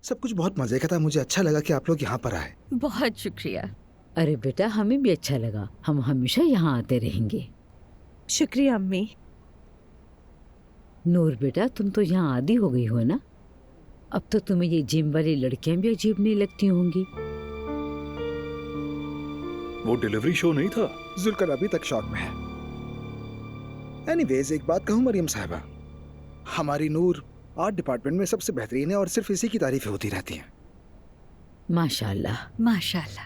सब कुछ बहुत मजे का था। मुझे अच्छा लगा कि आप लोग यहाँ पर आए। बहुत शुक्रिया। अरे बेटा, हमें भी अच्छा लगा। हम हमेशा यहाँ आते रहेंगे। शुक्रिया अम्मी। नूर बेटा, तुम तो यहाँ आदी हो गई हो ना। अब तो तुम्हें ये जिम वाली लड़कियां भी अजीब नहीं लगती होंगी। वो डिलीवरी शो नहीं था? जुल्कर अभी तक शॉक में है। एनीवेज, एक बात कहूँ मरियम साहिबा, हमारी नूर आर्ट डिपार्टमेंट में सबसे बेहतरीन है और सिर्फ इसी की तारीफें होती रहती हैं। माशाल्लाह माशाल्लाह।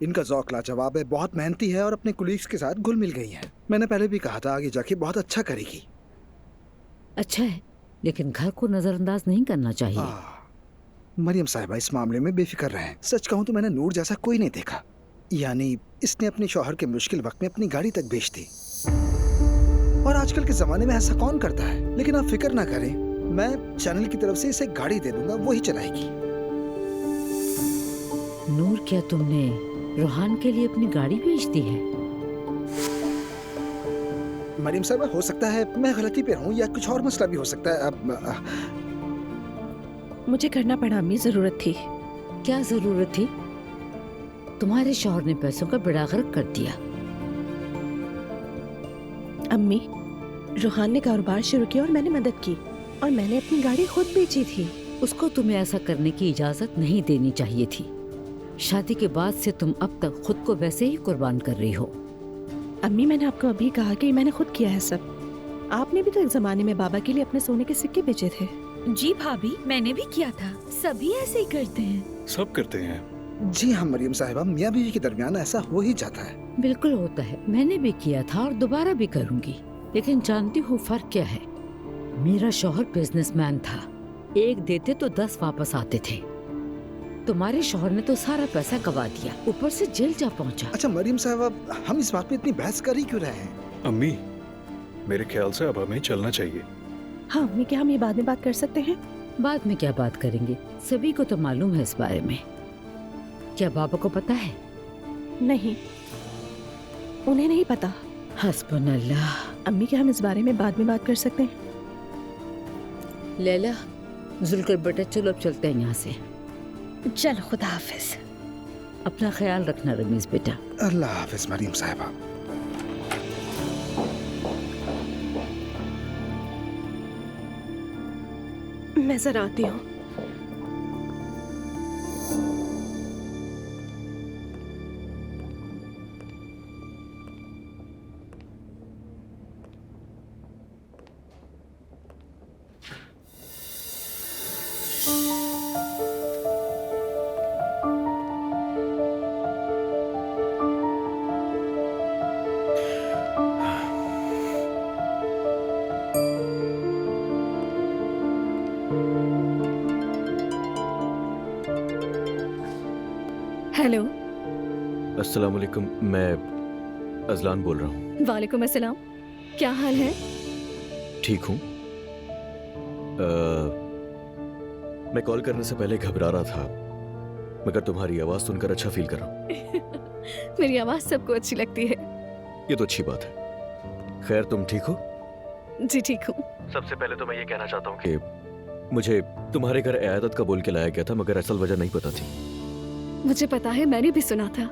इनका ज़ौक लाजवाब है, बहुत मेहनती है और अपने कुलीग्स के साथ घुल मिल गई है। मैंने पहले भी कहा था आगे जाके बहुत अच्छा करेगी। अच्छा है, लेकिन घर को नजरअंदाज नहीं करना चाहिए। मरियम साहिबा इस मामले में बेफिक्र रहें। सच कहूँ तो मैंने नूर जैसा कोई नहीं देखा। यानी इसने अपने शौहर के मुश्किल वक्त में अपनी गाड़ी तक बेच दी। और आजकल के जमाने में ऐसा कौन करता है। लेकिन आप फिक्र ना करें, मैं चैनल की तरफ से इसे गाड़ी दे दूंगा, वही चलाएगी। नूर, क्या तुमने रोहान के लिए अपनी गाड़ी बेच दी है? मरियम साहिबा, हो सकता है मैं गलती पे हूँ या कुछ और मसला भी हो सकता है। अब मुझे करना पड़ा अम्मी, जरूरत थी। क्या जरूरत थी? तुम्हारे शौहर ने पैसों का बेड़ा गर्क कर दिया। अम्मी, रोहान ने कारोबार शुरू किया और मैंने मदद की, और मैंने अपनी गाड़ी खुद बेची थी। उसको तुम्हें ऐसा करने की इजाजत नहीं देनी चाहिए थी। शादी के बाद से तुम अब तक खुद को वैसे ही कुर्बान कर रही हो। अम्मी, मैंने आपको अभी कहा कि मैंने खुद किया है सब। आपने भी तो एक जमाने में बाबा के लिए अपने सोने के सिक्के बेचे थे। जी भाभी, मैंने भी किया था। सभी ऐसे ही करते हैं। सब करते हैं। जी हाँ मरियम साहिबा, मियाँ बीवी के दरमियान ऐसा हो ही जाता है। बिल्कुल होता है, मैंने भी किया था और दोबारा भी करूंगी। लेकिन जानती हूँ फर्क क्या है? मेरा शौहर बिजनेसमैन था, एक देते तो 10 वापस आते थे। तुम्हारे शौहर ने तो सारा पैसा गवा दिया, ऊपर से जेल जा पहुंचा। अच्छा मरियम साहिबा, हम इस बात पे इतनी बहस कर ही क्यों रहे हैं? अम्मी, मेरे ख्याल से अब हमें चलना चाहिए। हाँ अम्मी, क्या हम ये बाद में बात कर सकते हैं? बाद में क्या बात करेंगे? सभी को तो मालूम है इस बारे में। क्या बाबा को पता है? नहीं, उन्हें नहीं पता। हस्बुनल्लाह। अम्मी, क्या हम इस बारे में बाद में बात कर सकते हैं? लैला, जुल्कर बेटा, चलो अब चलते हैं यहाँ से। चलो, खुदा हाफिज। अपना ख्याल रखना रमीज बेटा। अल्लाह हाफिज मरियम साहिबा। मैं जरा आती हूँ। हेलो। अस्सलाम वालेकुम, मैं अजलान बोल रहा हूँ। वालेकुम अस्सलाम। क्या हाल है? ठीक हूँ। मैं कॉल करने से पहले घबरा रहा था, मगर तुम्हारी आवाज़ सुनकर अच्छा फील कर रहा हूँ। मेरी आवाज़ सबको अच्छी लगती है। ये तो अच्छी बात है। खैर, तुम ठीक हो? जी ठीक हूँ। सबसे पहले तो मैं ये कहना चाहता हूँ कि मुझे तुम्हारे घर इयादत का बोल के लाया गया था, मगर असल वजह नहीं पता थी। मुझे पता है, मैंने भी सुना था।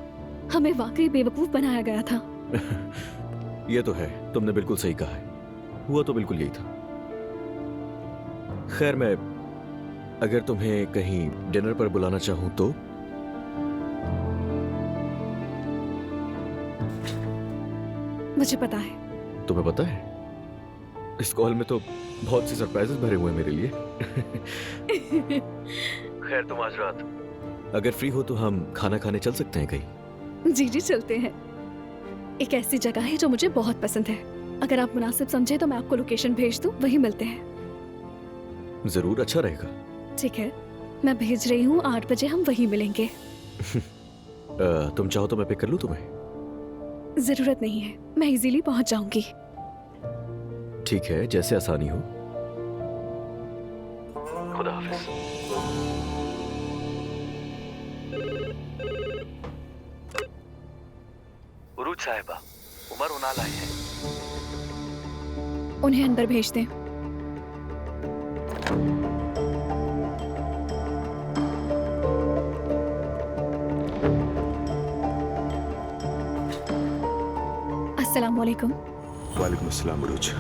हमें वाकई बेवकूफ बनाया गया था। ये तो है, तुमने बिल्कुल सही कहा है। हुआ तो बिल्कुल यही था। खैर, मैं अगर तुम्हें कहीं डिनर पर बुलाना चाहूं तो? मुझे पता है। तुम्हें पता है? इस कॉल में तो बहुत सी सरप्राइजेस भरे हुए हैं मेरे लिए। खैर, तुम आज रात अगर फ्री हो तो हम खाना खाने चल सकते हैं कहीं। जी जी, चलते हैं। एक ऐसी जगह है जो मुझे बहुत पसंद है। अगर आप मुनासिब समझे तो मैं आपको लोकेशन भेज दूं, वहीं मिलते हैं। जरूर, अच्छा रहेगा। ठीक है, मैं भेज रही हूँ। 8 बजे हम वहीं मिलेंगे। तुम चाहो तो मैं पिक कर लूं तुम्हें? जरूरत नहीं है, मैं इजीली पहुंच जाऊंगी। ठीक है, जैसे आसानी हो। खुदा हाफिज। उरूज साहिबा, उमर उनाल आए हैं। उन्हें अंदर भेज दें। अस्सलाम वालेकुम। वालेकुम अस्सलाम उरूज।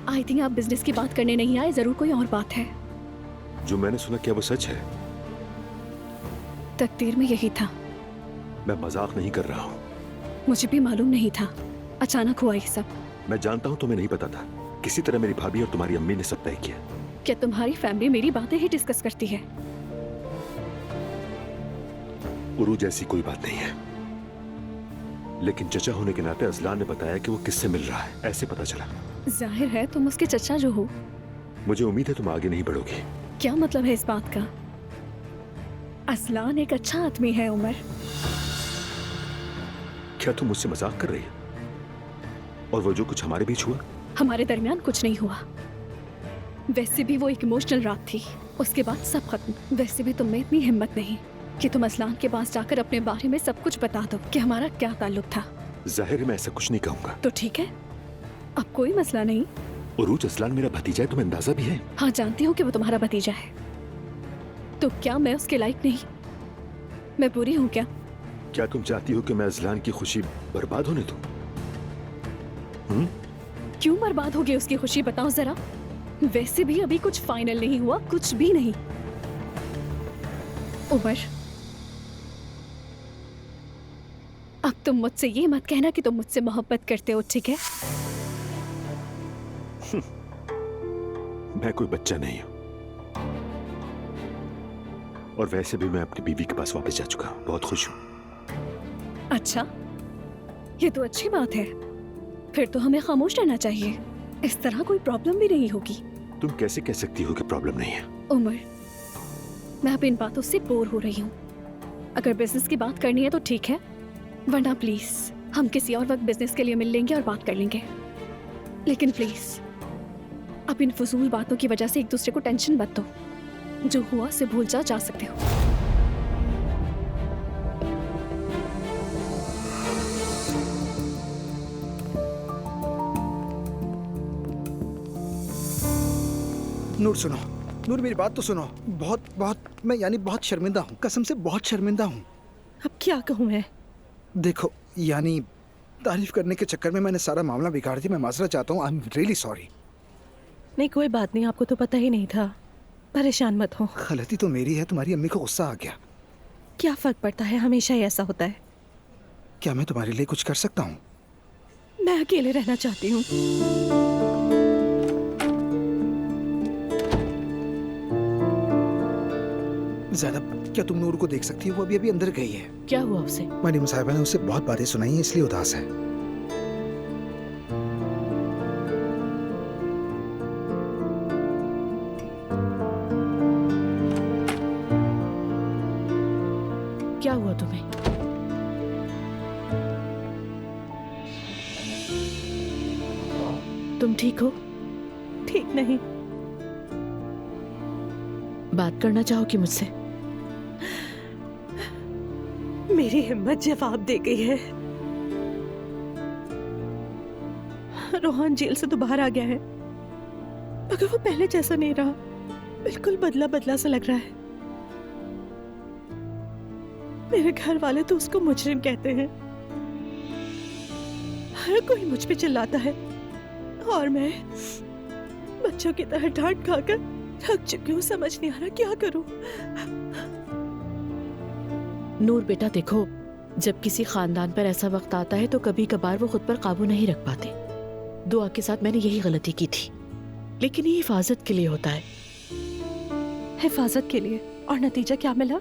आई थिंक आप बिजनेस की बात करने नहीं आए, जरूर कोई और बात है। जो मैंने सुना क्या वो सच है? तकदीर में यही था। मैं मजाक नहीं कर रहा हूँ। मुझे भी मालूम नहीं था, अचानक हुआ ये सब। मैं जानता हूँ तुम्हें नहीं पता था। किसी तरह मेरी भाभी और तुम्हारी अम्मी ने सब तय किया। क्या तुम्हारी फैमिली मेरी बातें ही डिस्कस करती है? उरूज ऐसी कोई बात नहीं है, लेकिन चचा होने के नाते अजलान ने बताया कि वो किससे मिल रहा है, ऐसे पता चला। जाहिर है तुम उसके चचा जो हो। मुझे उम्मीद है तुम आगे नहीं बढ़ोगी। क्या मतलब है इस बात का? असलान एक अच्छा आदमी है उमर। क्या तुम मुझसे मजाक कर रही हो? और वो जो कुछ हमारे बीच हुआ? हमारे दरमियान कुछ नहीं हुआ। वैसे भी वो एक इमोशनल रात थी, उसके बाद सब खत्म। वैसे भी तुम में इतनी हिम्मत नहीं कि तुम असलान के पास जाकर अपने बारे में सब कुछ बता दो कि हमारा क्या ताल्लुक था। जाहिर है मैं ऐसा कुछ नहीं कहूंगा। तो ठीक है, अब कोई मसला नहीं। उरूज, असलान मेरा भतीजा है, तुम्हें अंदाजा भी है। हाँ, जानती हूँ कि वो तुम्हारा भतीजा है। तो क्या मैं उसके लायक नहीं? मैं बुरी हूँ क्या? क्या तुम चाहती हो कि मैं अजलान की खुशी बर्बाद होने दूं? क्यों बर्बाद होगी उसकी खुशी, बताओ जरा। वैसे भी अभी कुछ फाइनल नहीं हुआ, कुछ भी नहीं। उमर, अब तुम मुझसे ये मत कहना कि तुम मुझसे मोहब्बत करते हो, ठीक है? मैं कोई बच्चा नहीं हूं, और वैसे भी मैं अपनी बीवी के पास वापस जा चुका हूं। बहुत खुश हूं। अच्छा, ये तो अच्छी बात है। फिर तो हमें खामोश रहना चाहिए। इस तरह कोई प्रॉब्लम भी नहीं होगी। तुम कैसे कह सकती हो कि प्रॉब्लम नहीं है? उमर, मैं अब इन बातों से बोर हो रही हूँ। अगर बिजनेस की बात करनी है तो ठीक है, वरना प्लीज हम किसी और वक्त बिजनेस के लिए मिल लेंगे और बात कर लेंगे। लेकिन प्लीज अब इन फजूल बातों की वजह से एक दूसरे को टेंशन मत दो। जो हुआ से भूल जा सकते हो। नूर सुनो, नूर मेरी बात तो सुनो। बहुत शर्मिंदा हूँ, कसम से बहुत शर्मिंदा हूँ। अब क्या कहूँ मैं? देखो यानी तारीफ करने के चक्कर में मैंने सारा मामला बिगाड़ दिया। मैं माजरा चाहता हूँ। I am really sorry. नहीं, कोई बात नहीं, आपको तो पता ही नहीं था। परेशान मत हो। गलती तो मेरी है, तुम्हारी अम्मी को गुस्सा आ गया। क्या फर्क पड़ता है, हमेशा ही ऐसा होता है। क्या मैं तुम्हारे लिए कुछ कर सकता हूँ? मैं अकेले रहना चाहती हूँ। ज़ैनब, क्या तुम नूर को देख सकती हो? वो अभी अंदर गई है। क्या हुआ उसे? मरियम साहिबा ने उसे बहुत बातें सुनाई हैं, इसलिए उदास है। क्या हुआ तुम्हें? तुम ठीक हो? ठीक नहीं। बात करना चाहोगी मुझसे? मेरी हिम्मत जवाब दे गई है। रोहान जेल से तो बाहर आ गया है, मगर वो पहले जैसा नहीं रहा। बिल्कुल बदला बदला सा लग रहा है। मेरे घर वाले तो उसको मुजरिम कहते हैं। हर कोई मुझ पे चिल्लाता है और मैं बच्चों की तरह डांट खाकर थक चुकी हूँ। समझ नहीं आ रहा क्या करूं। नूर बेटा देखो, जब किसी खानदान पर ऐसा वक्त आता है तो कभी कभार वो खुद पर काबू नहीं रख पाते। दुआ के साथ मैंने यही गलती की थी, लेकिन ये हिफाजत के लिए होता है। हिफाजत के लिए? और नतीजा क्या मिला?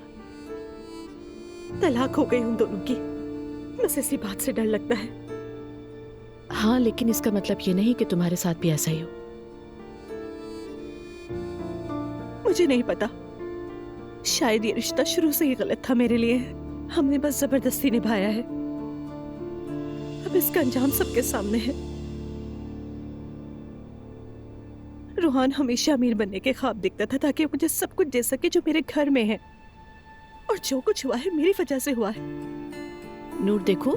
तलाक हो गई उन दोनों की। बस इसी बात से डर लगता है। हाँ, लेकिन इसका मतलब ये नहीं कि तुम्हारे साथ भी ऐसा ही हो। मुझे नहीं पता, शायद ये रिश्ता शुरू से ही गलत था मेरे लिए। हमने बस जबरदस्ती निभाया है। अब इसका अंजाम सबके सामने है। रोहान हमेशा अमीर बनने के ख्वाब देखता था ताकि मुझे सब कुछ दे सके जो मेरे घर में है, और जो कुछ हुआ है मेरी वजह से हुआ है। नूर देखो,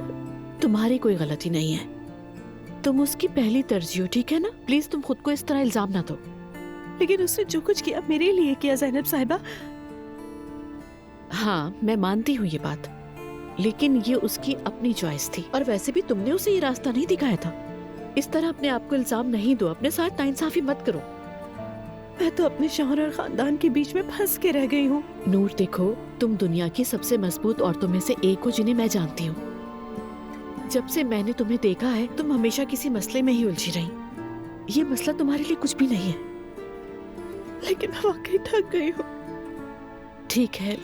तुम्हारी कोई गलती नहीं है। तुम उसकी पहली तरजीह हो, ठीक है ना? प्लीज तुम खुद को इस तरह इल्जाम ना दो। लेकिन उसने जो कुछ किया मेरे लिए किया ज़ैनब साहिबा। हाँ, मैं मानती हूँ ये बात, लेकिन ये उसकी अपनी चॉइस थी, और वैसे भी तुमने उसे ये रास्ता नहीं दिखाया था। इस तरह अपने आप को इल्जाम नहीं दो, अपने साथ नाइंसाफी मत करो। मैं तो अपने शौहर और खानदान के बीच में फंस के रह गई हूँ। नूर देखो, तुम दुनिया की सबसे मजबूत औरतों में से एक हो जिन्हें मैं जानती हूँ। जब से मैंने तुम्हें देखा है तुम हमेशा किसी मसले में ही उलझी रही। ये मसला तुम्हारे लिए कुछ भी नहीं है, लेकिन मैं वाकई थक गई हूँ। ठीक है,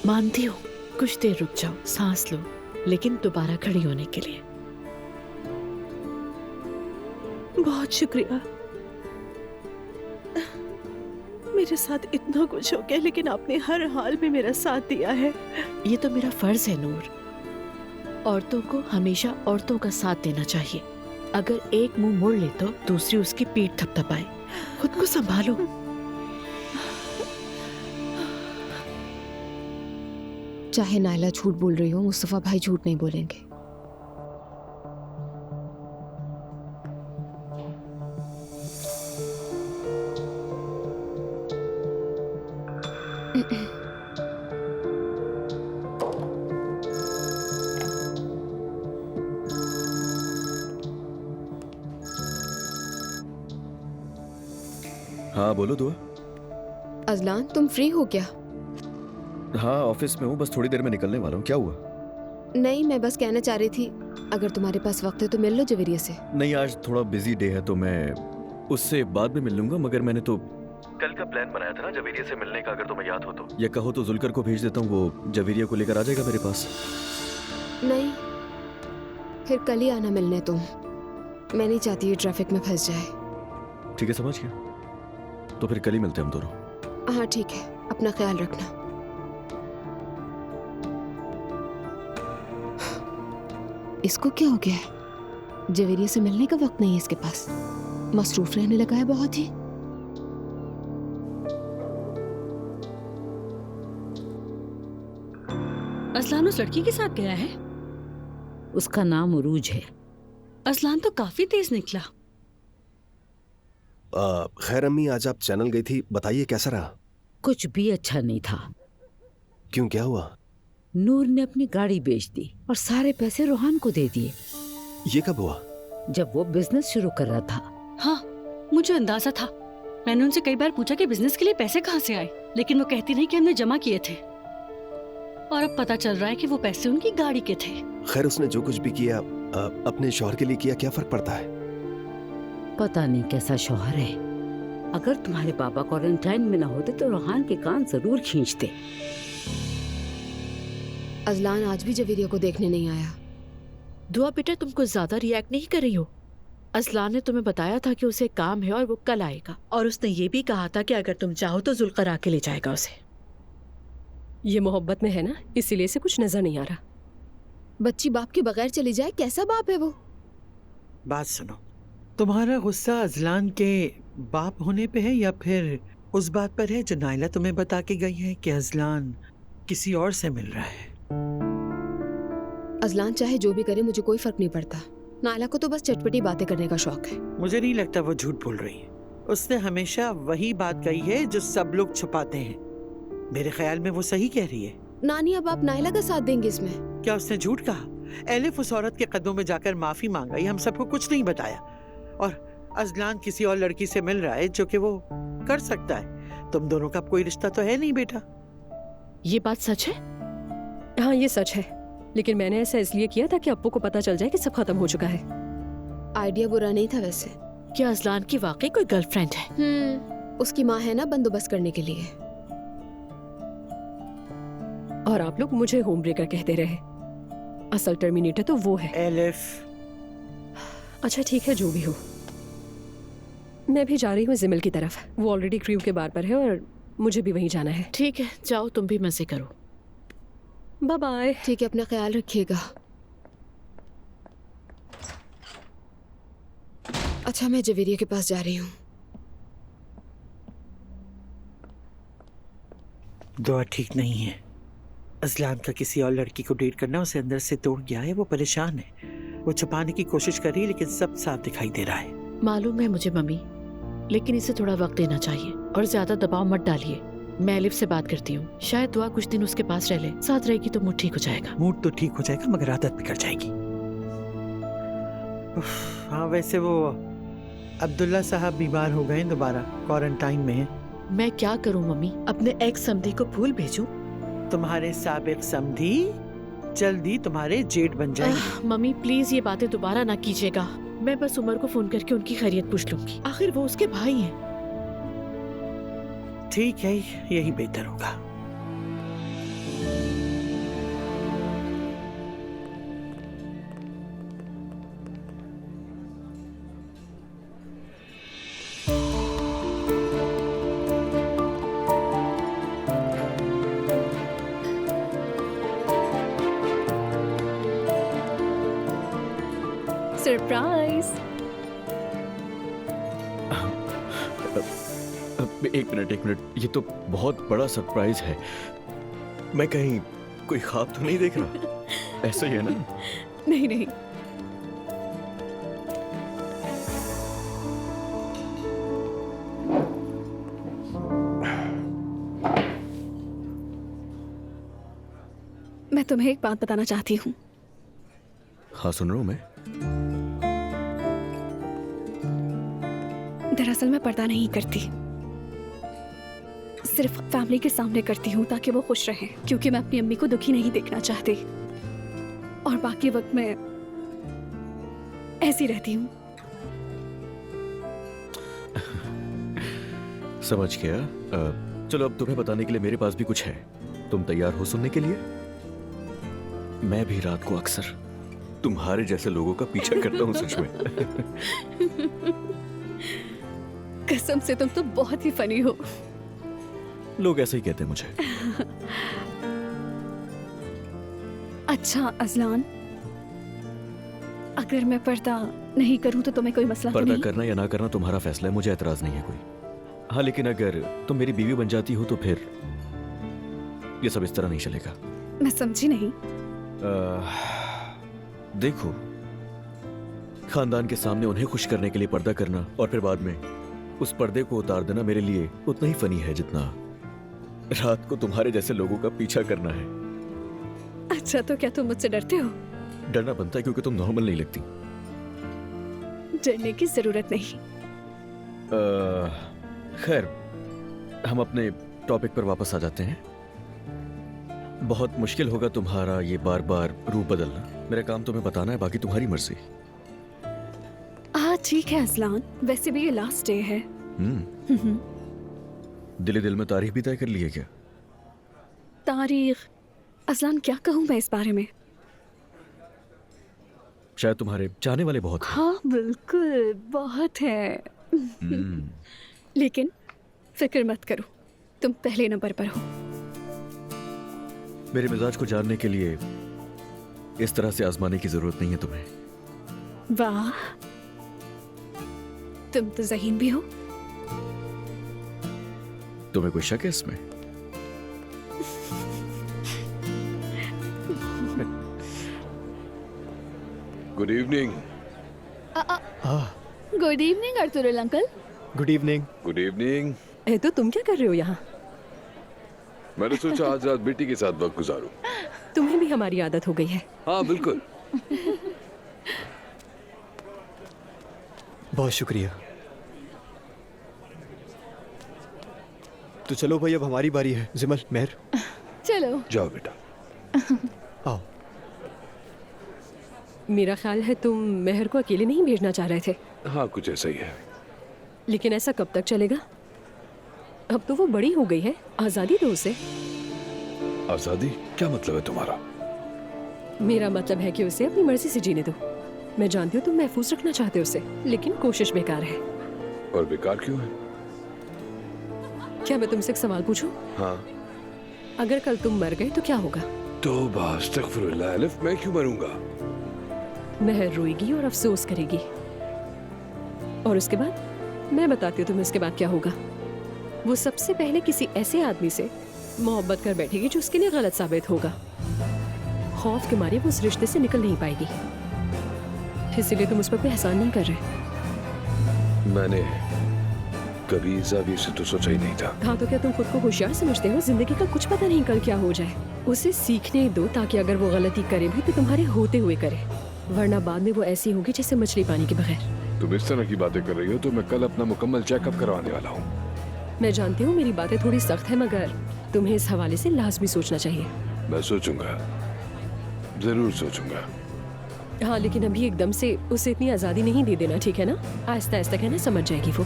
मानती हूँ, कुछ देर रुक जाओ, सांस लो, लेकिन दोबारा खड़ी होने के लिए बहुत शुक्रिया। मेरे साथ इतना कुछ हो गया, लेकिन आपने हर हाल में मेरा साथ दिया है। ये तो मेरा फर्ज है नूर। औरतों को हमेशा औरतों का साथ देना चाहिए। अगर एक मुंह मोड़ ले तो दूसरी उसकी पीठ थपथपाए। खुद को संभालो। चाहे नायला झूठ बोल रही हो, मुस्तफा भाई झूठ नहीं बोलेंगे। हाँ बोलो दुआ। अजलान, तुम फ्री हो क्या? हाँ ऑफिस में हूँ, बस थोड़ी देर में निकलने वाला हूँ। क्या हुआ? नहीं, मैं बस कहना चाह रही थी, अगर तुम्हारे पास वक्त है तो मिल लो जवेरिया से। नहीं, आज थोड़ा बिजी डे है तो मैं उससे बाद में मिल लूंगा। मगर मैंने तो कल का प्लान बनाया था ना जवेरिया से मिलने का, अगर तुम्हें याद हो तो। या कहो तो जुल्कर को भेज देता हूँ, वो जवेरिया को लेकर आ जाएगा मेरे पास। नहीं, फिर कल ही आना मिलने तुम। मैं नहीं चाहती ये ट्रैफिक में फंस जाए। ठीक है, समझ गया। तो फिर कल ही मिलते हैं हम दोनों। हाँ ठीक है, अपना ख्याल रखना। इसको क्या हो गया है? जवेरिया से मिलने का वक्त नहीं है इसके पास। मसरूफ रहने लगा है बहुत ही। असलान उस लड़की के साथ गया है? उसका नाम उरूज है। असलान तो काफी तेज निकला। खैर अम्मी, आज आप चैनल गई थी, बताइए कैसा रहा? कुछ भी अच्छा नहीं था। क्यों, क्या हुआ? नूर ने अपनी गाड़ी बेच दी और सारे पैसे रोहान को दे दिए। ये कब हुआ? जब वो बिजनेस शुरू कर रहा था। हाँ, मुझे अंदाजा था। मैंने उनसे कई बार पूछा कि बिजनेस के लिए पैसे कहाँ से आए, लेकिन वो कहती नहीं कि हमने जमा किए थे। और अब पता चल रहा है कि वो पैसे उनकी गाड़ी के थे। खैर उसने जो कुछ भी किया अपने शौहर के लिए किया, क्या फर्क पड़ता है? पता नहीं कैसा शौहर है। अगर तुम्हारे पापा क्वारंटाइन में ना होते तो रोहान के कान जरूर खींचते। अजलान आज भी जवेरिया को देखने नहीं आया। दुआ बेटा, तुम कुछ ज्यादा रिएक्ट नहीं कर रही हो। असलान ने तुम्हें बताया था कि उसे काम है और वो कल आएगा, और उसने ये भी कहा था कि अगर तुम चाहो तो जुल्कर आके ले जाएगा उसे। ये मोहब्बत में है ना, इसीलिए से कुछ नजर नहीं आ रहा। बच्ची बाप के बगैर चली जाए, कैसा बाप है वो? बात सुनो, तुम्हारा गुस्सा अजलान के बाप होने पे है या फिर उस बात पर है जो नायला तुम्हें बता के गई है कि अजलान किसी और से मिल रहा है? अजलान चाहे जो भी करे, मुझे कोई फर्क नहीं पड़ता। नायला को तो बस चटपटी बातें करने का शौक है। मुझे नहीं लगता वो झूठ बोल रही है। उसने हमेशा वही बात कही है जो सब लोग छुपाते हैं। मेरे ख्याल में वो सही कह रही है। नानी, अब आप नायला का साथ देंगे इसमें? क्या उसने झूठ कहा? एलिफ उस औरत के कदमों में जाकर माफी मांग आई, हम सबको कुछ नहीं बताया। और अजलान किसी और लड़की से मिल रहा है जो कि वो कर सकता है। तुम दोनों का कोई रिश्ता तो है नहीं बेटा। ये बात सच है? हाँ ये सच है, लेकिन मैंने ऐसा इसलिए किया था कि अप्पू को पता चल जाए कि सब खत्म हो चुका है। आइडिया बुरा नहीं था वैसे। क्या अजलान की वाकई कोई गर्लफ्रेंड है? उसकी माँ है ना बंदोबस्त करने के लिए। और आप लोग मुझे होम ब्रेकर कहते रहे। असल टर्मिनेटर तो वो है। एलिफ। अच्छा ठीक है, जो भी हो। मैं भी जा रही हूँ जिमिल की तरफ। वो ऑलरेडी क्रू के बार पर है और मुझे भी वहीं जाना है। ठीक है, जाओ, तुम भी मजे करो। Bye bye. ठीक है, अपना ख्याल रखिएगा। अच्छा, मैं जवेरिया के पास जा रही हूँ। दुआ ठीक नहीं है। अजलान का किसी और लड़की को डेट करना उसे अंदर से तोड़ गया है। वो परेशान है। वो छुपाने की कोशिश कर रही है, लेकिन सब साफ दिखाई दे रहा है। मालूम है मुझे मम्मी, लेकिन इसे थोड़ा वक्त देना चाहिए और ज्यादा दबाव मत डालिए। मैं एलिफ से बात करती हूँ, शायद दुआ कुछ दिन उसके पास रह ले, साथ रहेगी तो मूड ठीक हो जाएगा। मूड तो ठीक हो जाएगा मगर आदत बिगड़ जाएगी। हाँ वैसे वो अब्दुल्ला साहब बीमार हो गए, दोबारा क्वारंटाइन में हैं। मैं क्या करूँ मम्मी, अपने एक्स समधी को फूल भेजूं? तुम्हारे साबिक समधी जल्दी तुम्हारे जेठ बन जाएंगे। मम्मी प्लीज ये बातें दोबारा ना कीजिएगा। मैं बस उमर को फोन करके उनकी खैरियत पूछ लूंगी, आखिर वो उसके भाई हैं। ठीक है, यही बेहतर होगा। सरप्राइज। एक मिनट, ये तो बहुत बड़ा सरप्राइज है। मैं कहीं कोई ख्वाब तो नहीं देख रहा? ऐसा ही है ना? नहीं नहीं, मैं तुम्हें एक बात बताना चाहती हूँ। हाँ सुन रहा हूँ मैं। दरअसल मैं पर्दा नहीं करती, सिर्फ फैमिली के सामने करती हूँ ताकि वो खुश रहें, क्योंकि मैं अपनी अम्मी को दुखी नहीं देखना चाहती। और बाकी वक्त में ऐसी रहती हूँ। समझ गया। चलो अब तुम्हें बताने के लिए मेरे पास भी कुछ है। तुम तैयार हो सुनने के लिए? मैं भी रात को अक्सर तुम्हारे जैसे लोगों का पीछा करता हूँ सच में। कसम से तुम तो बहुत ही फनी हो। लोग ऐसे ही कहते हैं मुझे। अच्छा अजलान, अगर मैं पर्दा नहीं करूं तो तुम्हें कोई मसला तो पर्दा नहीं? करना या ना करना तुम्हारा फैसला है, मुझे एतराज नहीं है कोई। हाँ लेकिन अगर तुम मेरी बीवी बन जाती हो तो फिर ये सब इस तरह नहीं चलेगा। मैं समझी नहीं। देखो, खानदान के सामने उन्हें खुश करने के लिए पर्दा करना और फिर बाद में उस पर्दे को उतार देना मेरे लिए उतना ही फनी है जितना रात को तुम्हारे जैसे लोगों का पीछा करना है। अच्छा तो क्या तुम मुझसे डरते हो? डरना बनता है क्योंकि तुम नॉर्मल नहीं लगती। डरने की जरूरत नहीं। खैर, हम अपने टॉपिक पर वापस आ जाते हैं। बहुत मुश्किल होगा तुम्हारा ये बार बार रूप बदलना। मेरा काम तुम्हें बताना है, बाकी तुम्हारी मर्जी। हाँ ठीक है अजलान, वैसे भी ये लास्ट डे है। दिल दिल में तारीख भी तय कर ली है क्या? तारीख? अजलान क्या कहूँ मैं इस बारे में? शायद तुम्हारे चाहने वाले बहुत हैं। हाँ बिल्कुल, बहुत है। लेकिन फिक्र मत करो, तुम पहले नंबर पर हो। मेरे मिजाज को जानने के लिए इस तरह से आजमाने की जरूरत नहीं है तुम्हें। वाह, तुम तो ज़हीन भी हो। तुम्हें कोई शक है इसमें? Good evening. Good evening Ertugrul uncle. Good evening. Good evening. तो तुम क्या कर रहे हो यहाँ? मैंने सोचा आज रात बेटी के साथ वक्त गुजारूं। तुम्हें भी हमारी आदत हो गई है। हाँ बिल्कुल। बहुत शुक्रिया। तो चलो भाई, अब हमारी बारी है। जिमल, मेहर, चलो जाओ बेटा। आओ। मेरा ख्याल है तुम मेहर को अकेले नहीं भेजना चाह रहे थे। हाँ कुछ ऐसा ही है। लेकिन ऐसा कब तक चलेगा? अब तो वो बड़ी हो गई है, आजादी दो उसे। आजादी? क्या मतलब है तुम्हारा? मेरा मतलब है कि उसे अपनी मर्जी से जीने दो। मैं जानती हूँ तुम महफूज रखना चाहते हो उसे, लेकिन कोशिश बेकार है। और बेकार क्यों है? क्या मैं तुमसे एक सवाल पूछूं? हाँ। अगर कल तुम मर गए तो क्या होगा? तौबा अस्तगफिरुल्लाह अलिफ, मैं क्यों मरूंगा? मेहर रोएगी और अफसोस करेगी, और उसके बाद मैं बताती हूँ तुम्हें उसके बाद क्या होगा। वो सबसे पहले किसी ऐसे आदमी से मोहब्बत कर बैठेगी जो उसके लिए गलत साबित होगा। खौफ के मारे वो उस रिश्ते से निकल नहीं पाएगी। इसीलिए तुम उस पर कोई एहसान नहीं कर रहे। मैंने कभी इस जाविये से तो सोचा ही नहीं था। हाँ तो क्या तुम खुद को होशियार समझते हो? जिंदगी का कुछ पता नहीं कल क्या हो जाए। उसे सीखने दो ताकि अगर वो गलती करे भी तो तुम्हारे होते हुए करे, वरना बाद में वो ऐसी होगी जैसे मछली पानी के बगैर। तुम इस तरह की बातें कर रही हो तो मैं कल अपना मुकम्मल चेकअप करवाने वाला हूँ। मैं जानती हूँ मेरी बातें थोड़ी सख्त है, मगर तुम्हें इस हवाले से लाजमी सोचना चाहिए। मैं सोचूंगा, जरूर सोचूंगा। हाँ लेकिन अभी एकदम से उसे इतनी आज़ादी नहीं दे देना, ठीक है ना? आहिस्ता आहिस्ता कहना, समझ जाएगी वो।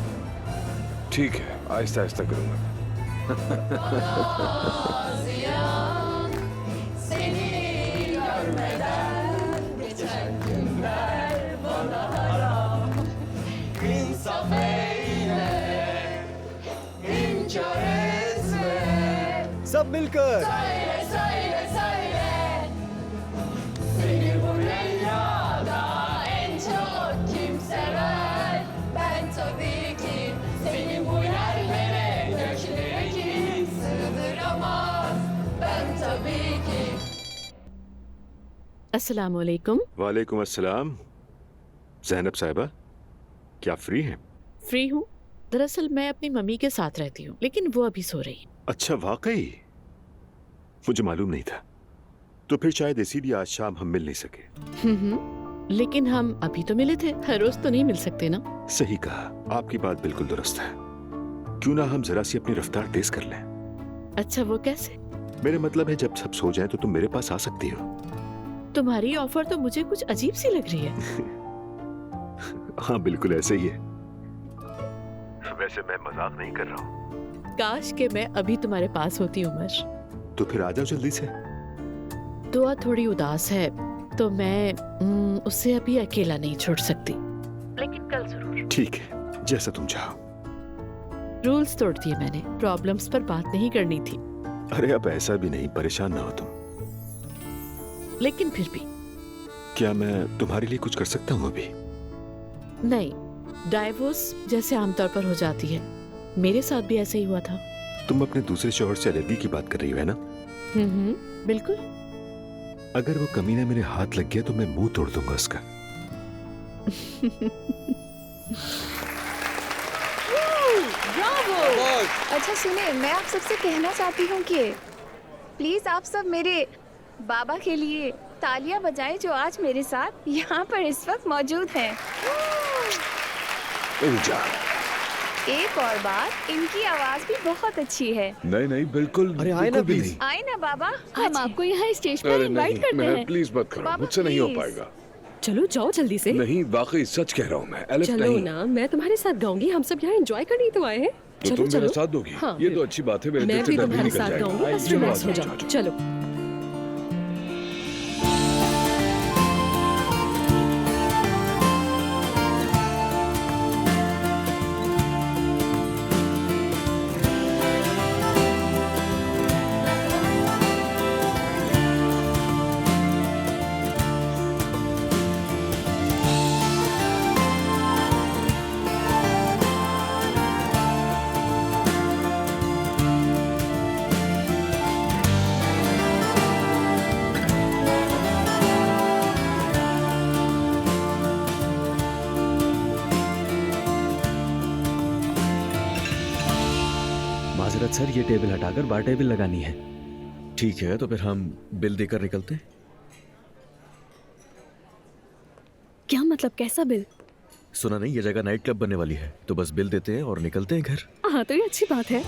ठीक है, आहिस्ता आहिस्ता करूंगा। सब मिलकर अस्सलाम वालेकुम। वालेकुम अस्सलाम। ज़ैनब साहिबा, क्या फ्री हैं? फ्री हूँ। दरअसल मैं अपनी मम्मी के साथ रहती हूँ, लेकिन वो अभी सो रही है। अच्छा, वाकई मुझे मालूम नहीं था। तो फिर शायद इसीलिए आज शाम हम मिल नहीं सके। लेकिन हम अभी तो मिले थे, हर रोज तो नहीं मिल सकते ना। सही कहा, आपकी बात बिल्कुल दुरुस्त है। क्यों ना हम जरा सी अपनी रफ्तार तेज कर लें? अच्छा, वो कैसे? मेरा मतलब है जब सब सो जाएं तो तुम मेरे पास आ सकती हो। तुम्हारी ऑफर तो मुझे कुछ अजीब सी लग रही है। हाँ बिल्कुल ऐसे ही है। वैसे मैं मजाक नहीं कर रहा हूँ। काश के मैं अभी तुम्हारे पास होती उमर। तो फिर आ जाओ जल्दी से। दुआ थोड़ी उदास है तो मैं उसे अभी अकेला नहीं छोड़ सकती, लेकिन कल जरूर। ठीक है, जैसा तुम चाहो। रूल्स तोड़ दिए मैंने, प्रॉब्लम्स पर बात नहीं करनी थी। अरे अब ऐसा भी नहीं, परेशान ना हो तुम। लेकिन फिर भी क्या मैं तुम्हारे लिए कुछ कर सकता हूँ अभी? नहीं, डाइवोर्स जैसे आमतौर पर हो जाती है, मेरे साथ भी ऐसे ही हुआ था। तुम अपने दूसरे शौहर से अलग की बात कर रही हो, है ना? बिल्कुल। अगर वो कमीना मेरे हाथ लग गया तो मैं मुंह तोड़ दूंगा उसका। अच्छा सुने, मैं आप सबसे कहना चाहती हूँ कि प्लीज आप सब मेरे बाबा के लिए तालियां बजाएं जो आज मेरे साथ यहाँ पर इस वक्त मौजूद हैं। एक और बात, इनकी आवाज भी बहुत अच्छी है। नहीं नहीं, बिल्कुल। अरे आए ना प्लीज। आए ना बाबा, हम आपको यहाँ स्टेज पर इनवाइट करते हैं। प्लीज मत करो, मुझसे नहीं हो पाएगा। चलो जाओ जल्दी से। नहीं, वाकई सच कह रहा हूँ मैं। एलिफ चलो नहीं। ना, मैं तुम्हारे साथ गाऊंगी, हम सब यहाँ एंजॉय करने ही तो आए हैं। तो चलो तुम चलो। मेरे साथ दोगी? हाँ, ये तो अच्छी बात है, मेरे मैं दिल से भी डर भी तुम्हारे निकल साथ जाएगा। गाऊंगी, बस रिलैक्स हो जाओ। चलो। माजरत सर, ये टेबल हटाकर बार टेबल लगानी है। ठीक है, तो फिर हम बिल देकर निकलते हैं। क्या मतलब, कैसा बिल? सुना नहीं, ये जगह नाइट क्लब बनने वाली है, तो बस बिल देते हैं और निकलते हैं घर। हाँ तो ये अच्छी बात है।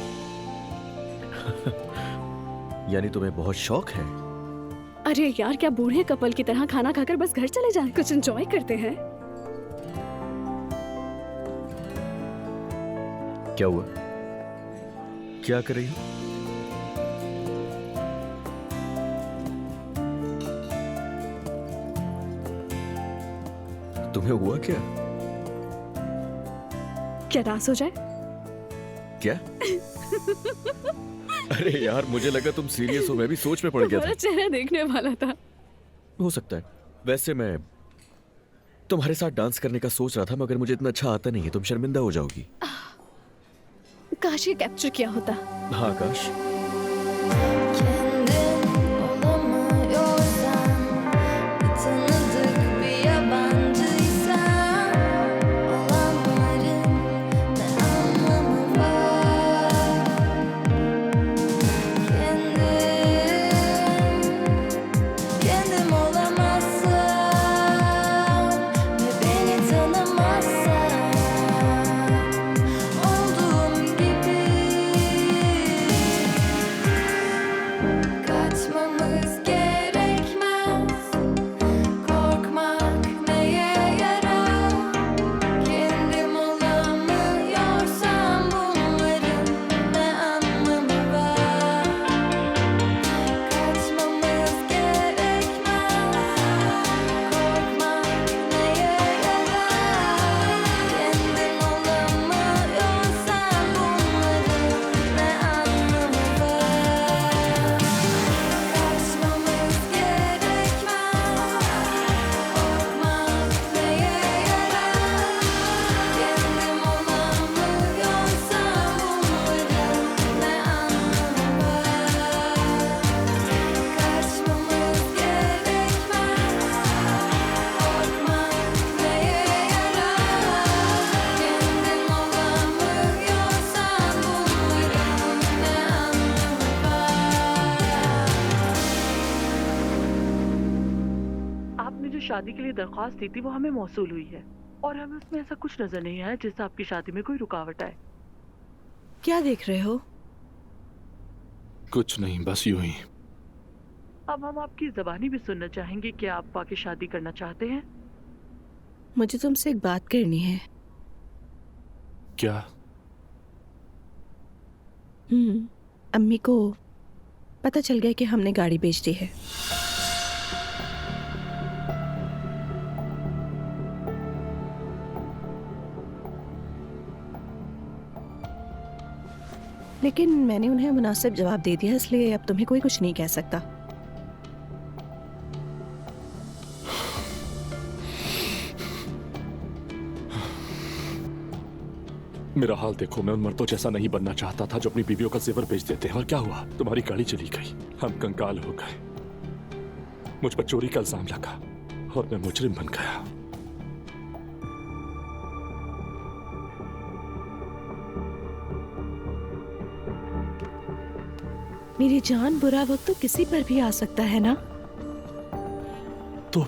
यानी तुम्हें बहुत शौक है? अरे यार, क्या बूढ़े कपल की तरह खाना खाकर बस घर चले जाएं? कुछ एंजॉय करते हैं। क्या हुआ? क्या कर रही हो? तुम्हें हुआ क्या? क्या रास हो जाए? क्या? अरे यार, मुझे लगा तुम सीरियस हो, मैं भी सोच में पड़ गया तुम्हारा था। चेहरा देखने वाला था। हो सकता है। वैसे मैं तुम्हारे साथ डांस करने का सोच रहा था, मगर मुझे इतना अच्छा आता नहीं है, तुम शर्मिंदा हो जाओगी। काश ये कैप्चर किया होता। हाँ काश। शादी के लिए दरख्वास्त दी थी वो हमें मौसूल हुई है और हमें उसमें ऐसा कुछ नजर नहीं आया जिससे आपकी शादी में कोई रुकावट आए। क्या देख रहे हो? कुछ नहीं, बस यूं ही। अब हम आपकी ज़बानी भी सुनना चाहेंगे कि आप वाकई शादी करना चाहते हैं। मुझे तुमसे एक बात करनी है। क्या? अम्मी को पता चल गया कि हमने गाड़ी बेच दी है। लेकिन मैंने उन्हें मुनासिब जवाब दे दिया, इसलिए अब तुम्हें कोई कुछ नहीं कह सकता। मेरा हाल देखो, मैं उन मर्दों जैसा नहीं बनना चाहता था जो अपनी बीवियों का जेवर बेच देते हैं। और क्या हुआ? तुम्हारी गाड़ी चली गई, हम कंगाल हो गए, मुझ पर चोरी का इल्जाम लगा और मैं मुजरिम बन गया। मेरी जान, बुरा वक्त तो किसी पर भी आ सकता है ना? तो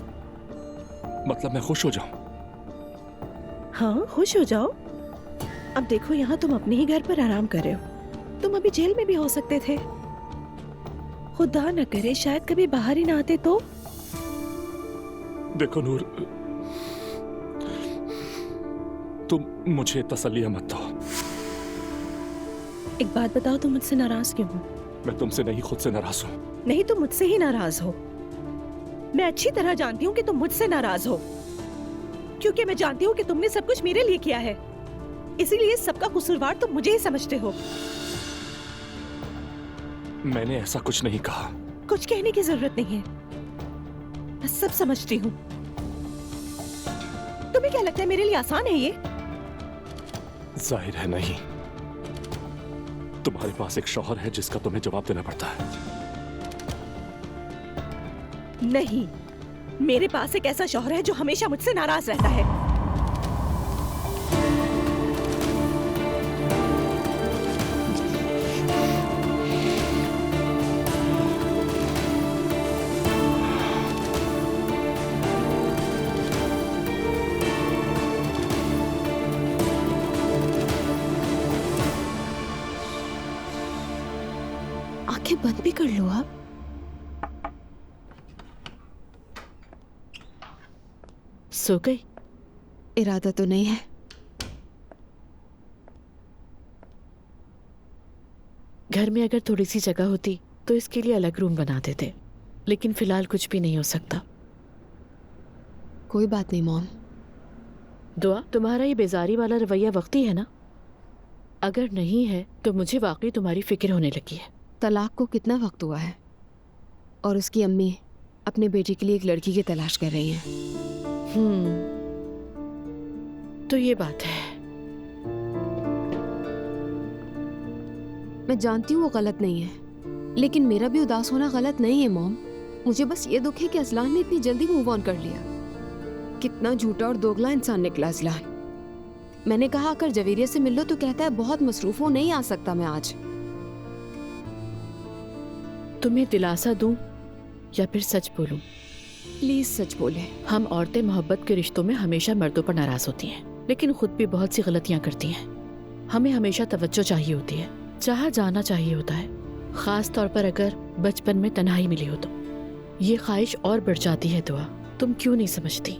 मतलब मैं खुश हो जाऊं? हाँ, खुश हो जाओ। अब देखो, यहाँ तुम अपने ही घर पर आराम कर रहे हो। तुम अभी जेल में भी हो सकते थे। खुदा न करे शायद कभी बाहर ही ना आते तो। देखो नूर, तुम मुझे तसल्लियां मत दो। एक बात बताओ, तुम मुझसे नाराज क्यों हो? मैं तुमसे नहीं, खुद से नाराज हूं। नहीं, तुम मुझसे ही नाराज हो। मैं अच्छी तरह जानती हूँ कि तुम मुझसे नाराज हो, क्योंकि मैं जानती हूँ कि तुमने सब कुछ मेरे लिए किया है। इसीलिए सबका कसूरवार तुम मुझे ही समझते हो। मैंने ऐसा कुछ नहीं कहा। कुछ कहने की जरूरत नहीं है, मैं सब समझती हूँ। तुम्हें क्या लगता है मेरे लिए आसान है ये? जाहिर है नहीं। तुम्हारे पास एक शौहर है जिसका तुम्हें जवाब देना पड़ता है। नहीं, मेरे पास एक ऐसा शौहर है जो हमेशा मुझसे नाराज रहता है। आंखें बंद भी कर लो आप। सो गई? इरादा तो नहीं है। घर में अगर थोड़ी सी जगह होती तो इसके लिए अलग रूम बना देते, लेकिन फिलहाल कुछ भी नहीं हो सकता। कोई बात नहीं मॉम। दुआ, तुम्हारा ये बेजारी वाला रवैया वक्ती है ना? अगर नहीं है तो मुझे वाकई तुम्हारी फिक्र होने लगी है। तलाक को कितना वक्त हुआ है और उसकी अम्मी अपने बेटे के लिए एक लड़की की तलाश कर रही हैं। तो ये बात है। मैं जानती हूँ वो गलत नहीं है, लेकिन मेरा भी उदास होना गलत नहीं है मॉम। मुझे बस ये दुख है कि अजलान ने इतनी जल्दी मूव ऑन कर लिया। कितना झूठा और दोगला इंसान निकला अजलान। मैंने कहा अगर जवेरिया से मिल लो तो कहता है बहुत मसरूफ हूँ, नहीं आ सकता मैं आज। तुम्हें दिलासा दूं या फिर सच बोलूं? प्लीज सच बोले। हम औरतें मोहब्बत के रिश्तों में हमेशा मर्दों पर नाराज होती हैं, लेकिन खुद भी बहुत सी गलतियां करती हैं। हमें हमेशा तवज्जो चाहिए होती है, चाहा जाना चाहिए होता है, खास तौर पर अगर बचपन में तन्हाई मिली हो तो। ये ख्वाहिश और बढ़ जाती है। दुआ, तुम क्यों नहीं समझती?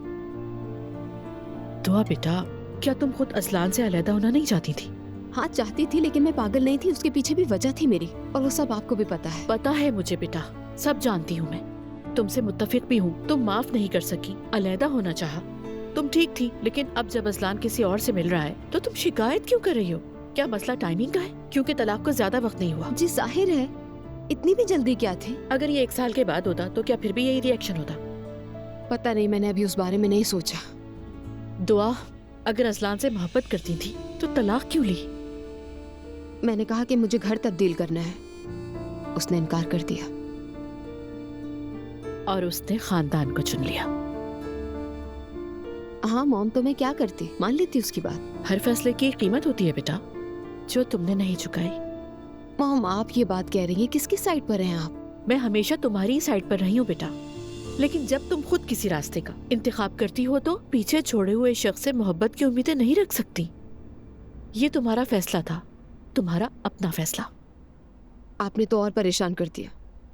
दुआ बेटा, क्या तुम खुद असलान से अलहदा होना नहीं चाहती थी? हाँ चाहती थी, लेकिन मैं पागल नहीं थी। उसके पीछे भी वजह थी मेरी, और वो सब आपको भी पता है। पता है मुझे बेटा, सब जानती हूँ मैं। तुमसे मुत्तफिक भी हूँ। तुम माफ नहीं कर सकी, अलहदा होना चाहा। तुम ठीक थी, लेकिन अब जब असलान किसी और से मिल रहा है तो तुम शिकायत क्यों कर रही हो? क्या मसला टाइमिंग का है? क्योंकि तलाक को ज्यादा वक्त नहीं हुआ। जी जाहिर है, इतनी भी जल्दी क्या थी? अगर ये 1 साल के बाद होता तो क्या फिर भी यही रिएक्शन होता? पता नहीं, मैंने अभी उस बारे में नहीं सोचा। दुआ, अगर असलान से मोहब्बत करती थी तो तलाक क्यों ली? मैंने कहा कि मुझे घर तब्दील करना है, उसने इनकार कर दिया। और उसने खानदान को चुन लिया। हाँ मॉम, तो मैं क्या करती? मान लेती उसकी बात। हर फैसले की एक कीमत होती है बेटा, जो तुमने नहीं चुकाई। मॉम, आप ये बात कह रही हैं, किसकी साइड पर हैं आप? मैं हमेशा तुम्हारी साइड पर रही हूँ बेटा। लेकिन जब तुम खुद किसी रास्ते का इंतखाब करती हो तो पीछे छोड़े हुए शख्स से मोहब्बत की उम्मीदें नहीं रख सकती। ये तुम्हारा फैसला था, तुम्हारा अपना फैसला। आपने तो और परेशान कर दिया।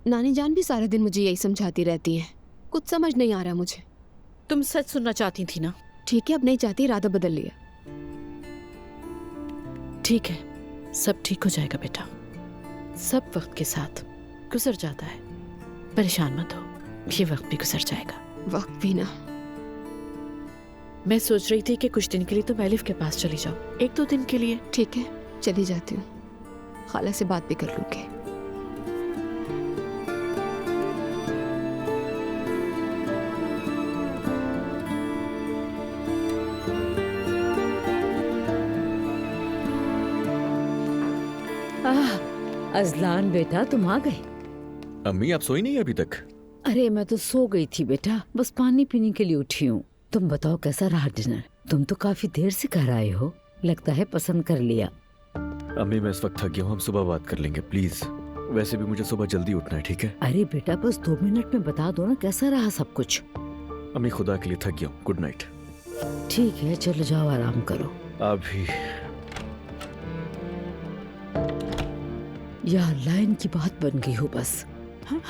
नानी जान भी सारा दिन मुझे यही समझाती रहती हैं। कुछ समझ नहीं आ रहा मुझे। तुम सच सुनना चाहती थी ना? ठीक है, अब नहीं चाहती, इरादा बदल लिया। ठीक है, सब ठीक हो जाएगा बेटा। सब वक्त के साथ गुजर जाता है, परेशान मत हो, ये वक्त भी गुजर जाएगा। वक्त भी ना। मैं सोच रही थी कि कुछ दिन के लिए तुम एलिफ के पास चली जाओ, 1-2 दिन के लिए। ठीक है, चली जाती हूँ। खाला से बात भी कर लूंगी। अजलान बेटा, तुम आ गए। अम्मी आप सोई नहीं अभी तक? अरे मैं तो सो गई थी बेटा, बस पानी पीने के लिए उठी हूँ। तुम बताओ कैसा रहा डिनर? तुम तो काफी देर से घर आए हो, लगता है पसंद कर लिया। अम्मी मैं इस वक्त थक गया हूँ, हम सुबह बात कर लेंगे प्लीज। वैसे भी मुझे सुबह जल्दी उठना है, ठीक है? अरे बेटा बस 2 मिनट में बता दो ना कैसा रहा सब कुछ। अम्मी खुदा के लिए थक गया हूँ, गुड नाइट। ठीक है, चलो जाओ आराम करो। आप भी। यार लाइन की बात बन गई हो बस। हाँ?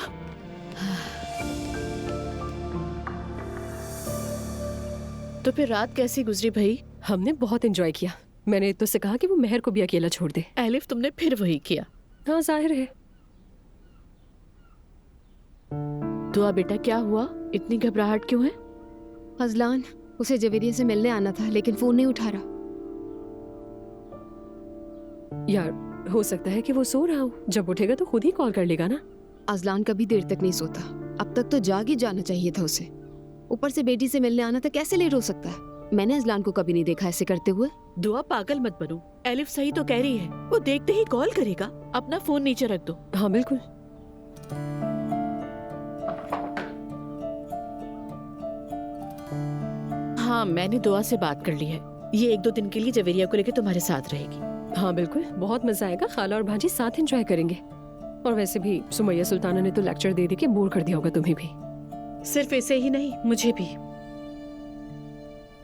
तो फिर रात कैसी गुजरी भाई? हमने बहुत एंजॉय किया। मैंने तो से कहा कि वो मेहर को भी अकेला छोड़ दे। एलिफ तुमने फिर वही किया। हाँ जाहिर है। दुआ बेटा क्या हुआ, इतनी घबराहट क्यों है? अजलान, उसे जवेरिया से मिलने आना था लेकिन फोन नहीं उठा रहा। यार हो सकता है कि वो सो रहा हो, जब उठेगा तो खुद ही कॉल कर लेगा ना। अजलान कभी देर तक नहीं सोता, अब तक तो जाग ही जाना चाहिए था उसे। ऊपर से बेटी से मिलने आना था, कैसे लेट हो सकता है? मैंने अजलान को कभी नहीं देखा ऐसे करते हुए। दुआ पागल मत बनो, एलिफ सही तो कह रही है, वो देखते ही कॉल करेगा। अपना फोन नीचे रख दो। हाँ बिल्कुल। हाँ मैंने दुआ से बात कर ली है, ये 1-2 दिन के लिए जवेरिया को लेकर तुम्हारे साथ रहेगी। हाँ बिल्कुल, बहुत मजा आएगा। खाला और भांजी साथ एंजॉय करेंगे। और वैसे भी सुमैया सुल्ताना ने तो लेक्चर दे दी कि बोर कर दिया होगा तुम्हें भी। सिर्फ ऐसे ही नहीं, मुझे भी।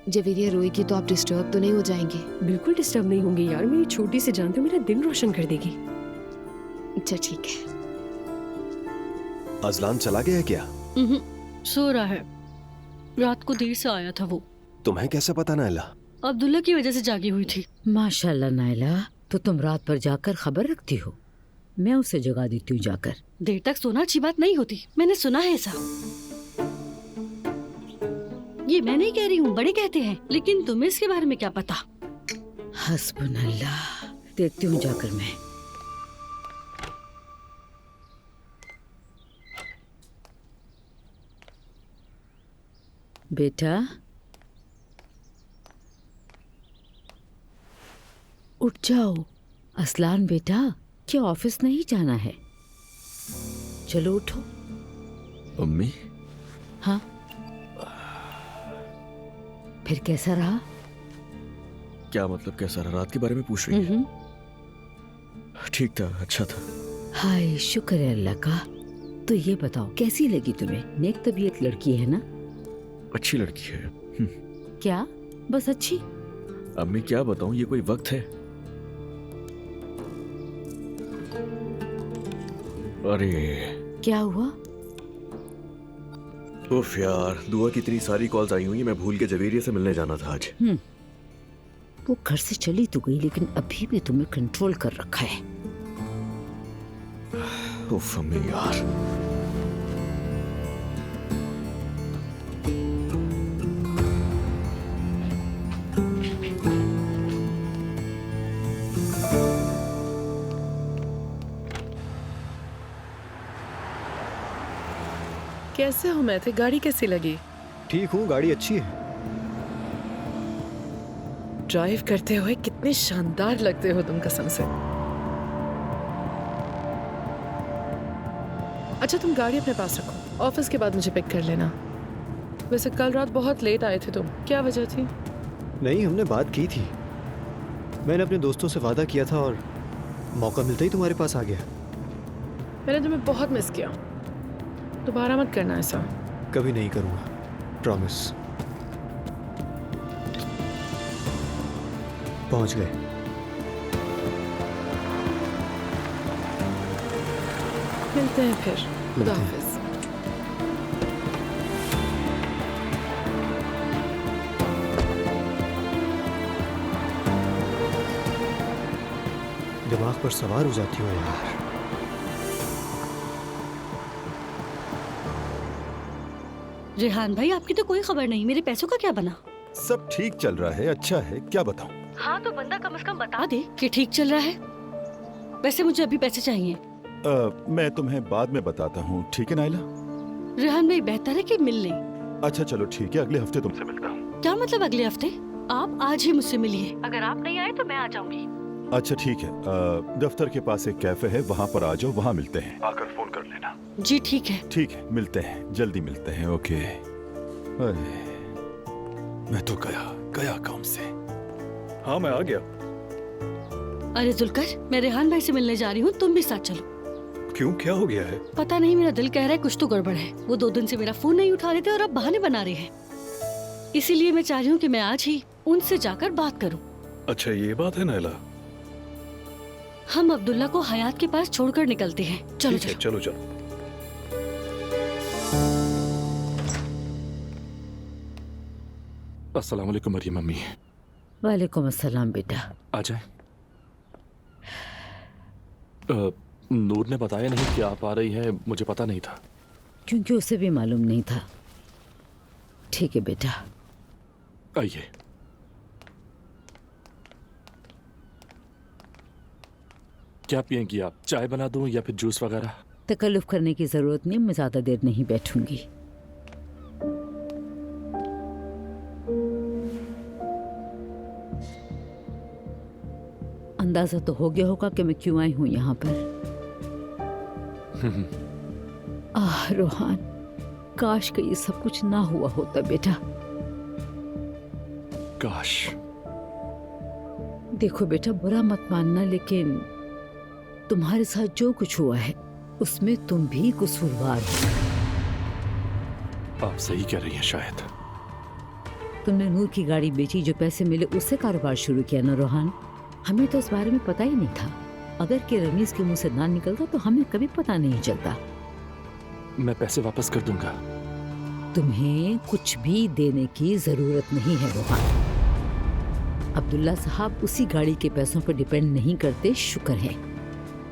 जवेरिया रोएगी तो आप डिस्टर्ब तो नहीं हो जाएंगे? बिल्कुल डिस्टर्ब नहीं होंगी यार, मेरी छोटी सी जान तो मेरा दिन रोशन कर देगी। अच्छा ठीक है। अजलान चला गया है क्या? सो रहा है, रात को देर से आया था वो। तुम्हें कैसे पता नायला? अब्दुल्ला की वजह से जागी हुई थी। माशाल्लाह नायला, तो तुम रात पर जाकर खबर रखती हो। मैं उसे जगा देती हूँ जाकर। देर तक सोना अच्छी बात नहीं होती, मैंने सुना है ऐसा। ये मैं नहीं कह रही हूँ, बड़े कहते हैं, लेकिन तुम्हें इसके बारे में क्या पता? हस्बुनल्लाह, देखती हूँ जाकर मैं। बेटा उठ जाओ। असलान बेटा, क्या ऑफिस नहीं जाना है? चलो उठो। अम्मी? हाँ फिर कैसा रहा? क्या मतलब कैसा रहा? रात के बारे में पूछ रही है? ठीक था, अच्छा था। हाय शुक्र है अल्लाह का। तो ये बताओ कैसी लगी तुम्हें? नेक तबीयत लड़की है ना? अच्छी लड़की है। क्या बस अच्छी? अम्मी क्या बताऊं, ये कोई वक्त है? अरे क्या हुआ? उफ यार, दुआ की इतनी सारी कॉल्स आई हुई, मैं भूल के जवेरिया से मिलने जाना था आज। वो घर से चली तो गई लेकिन अभी भी तुम्हें कंट्रोल कर रखा है। उफ अम्मी यार। कैसे हो मैथे? गाड़ी कैसी लगी? ठीक हूँ, गाड़ी अच्छी है। ड्राइव करते हुए कितने शानदार लगते हो तुम, कसम से। अच्छा तुम गाड़ी अपने पास रखो, ऑफिस के बाद मुझे पिक कर लेना। वैसे कल रात बहुत लेट आए थे तुम, क्या वजह थी? नहीं, हमने बात की थी। मैंने अपने दोस्तों से वादा किया था और मौका मिलता ही तुम्हारे पास आ गया। मैंने तुम्हें बहुत मिस किया, दोबारा मत करना ऐसा। कभी नहीं करूंगा, प्रॉमिस। पहुंच गए। मिलते हैं फिर। खुदा हाफिज। दिमाग पर सवार हो जाती हो यार। रेहान भाई, आपकी तो कोई खबर नहीं, मेरे पैसों का क्या बना? सब ठीक चल रहा है, अच्छा है, क्या बताऊं? हाँ तो बंदा कम से कम बता दे कि ठीक चल रहा है। वैसे मुझे अभी पैसे चाहिए। मैं तुम्हें बाद में बताता हूँ, ठीक है नाइला? रेहान भाई, बेहतर है कि मिल लें। अच्छा चलो ठीक है, अगले हफ्ते तुमसे मिलता हूँ। क्या मतलब अगले हफ्ते? आप आज ही मुझसे मिलिए। अगर आप नहीं आए तो मैं आ जाऊंगी। अच्छा ठीक है, दफ्तर के पास एक कैफे है, वहाँ पर आ जाओ, वहाँ मिलते हैं। आकर फोन कर लेना। जी ठीक है। ठीक है, मिलते हैं, जल्दी मिलते हैं। ओके। मैं तो गया काम से। हाँ मैं आ गया। अरे जुलकर, मैं रेहान भाई से मिलने जा रही हूँ, तुम भी साथ चलो। क्यों, क्या हो गया है? पता नहीं, मेरा दिल कह रहा है कुछ तो गड़बड़ है। वो 2 दिन से मेरा फोन नहीं उठा रहे थे और अब बहाने बना रहे हैं। इसीलिए मैं चाह रही हूँ कि मैं आज ही उनसे जाकर बात करूँ। अच्छा ये बात है नाइला। हम अब्दुल्ला को हयात के पास छोड़कर निकलते हैं। चलो ठीक है, चलो चलो। अस्सलाम वालेकुम मरियम मम्मी। वालेकुम अस्सलाम बेटा। आ जाए। नूर ने बताया नहीं कि आप आ रही हैं, मुझे पता नहीं था। क्योंकि उसे भी मालूम नहीं था। ठीक है बेटा, आइए। क्या पिएंगी आप? चाय बना दूं या फिर जूस वगैरह? तकल्लुफ करने की जरूरत नहीं, मैं ज्यादा देर नहीं बैठूंगी। अंदाजा तो हो गया होगा कि मैं क्यों आई हूं यहाँ पर। रोहान, काश कि ये सब कुछ ना हुआ होता बेटा। काश। देखो बेटा, बुरा मत मानना, लेकिन तुम्हारे साथ जो कुछ हुआ है उसमें तुम भी कसूरवार हो। आप सही कह रही हैं शायद। तुमने नूर की गाड़ी बेची, जो पैसे मिले उससे कारोबार शुरू किया ना रोहान। हमें तो इस बारे में पता ही नहीं था। अगर कि रमीज के मुंह से ना निकलता तो हमें कभी पता नहीं चलता। मैं पैसे वापस कर दूंगा। तुम्हें कुछ भी देने की जरूरत नहीं है रोहान। अब्दुल्ला साहब उसी गाड़ी के पैसों पर डिपेंड नहीं करते, शुक्र है।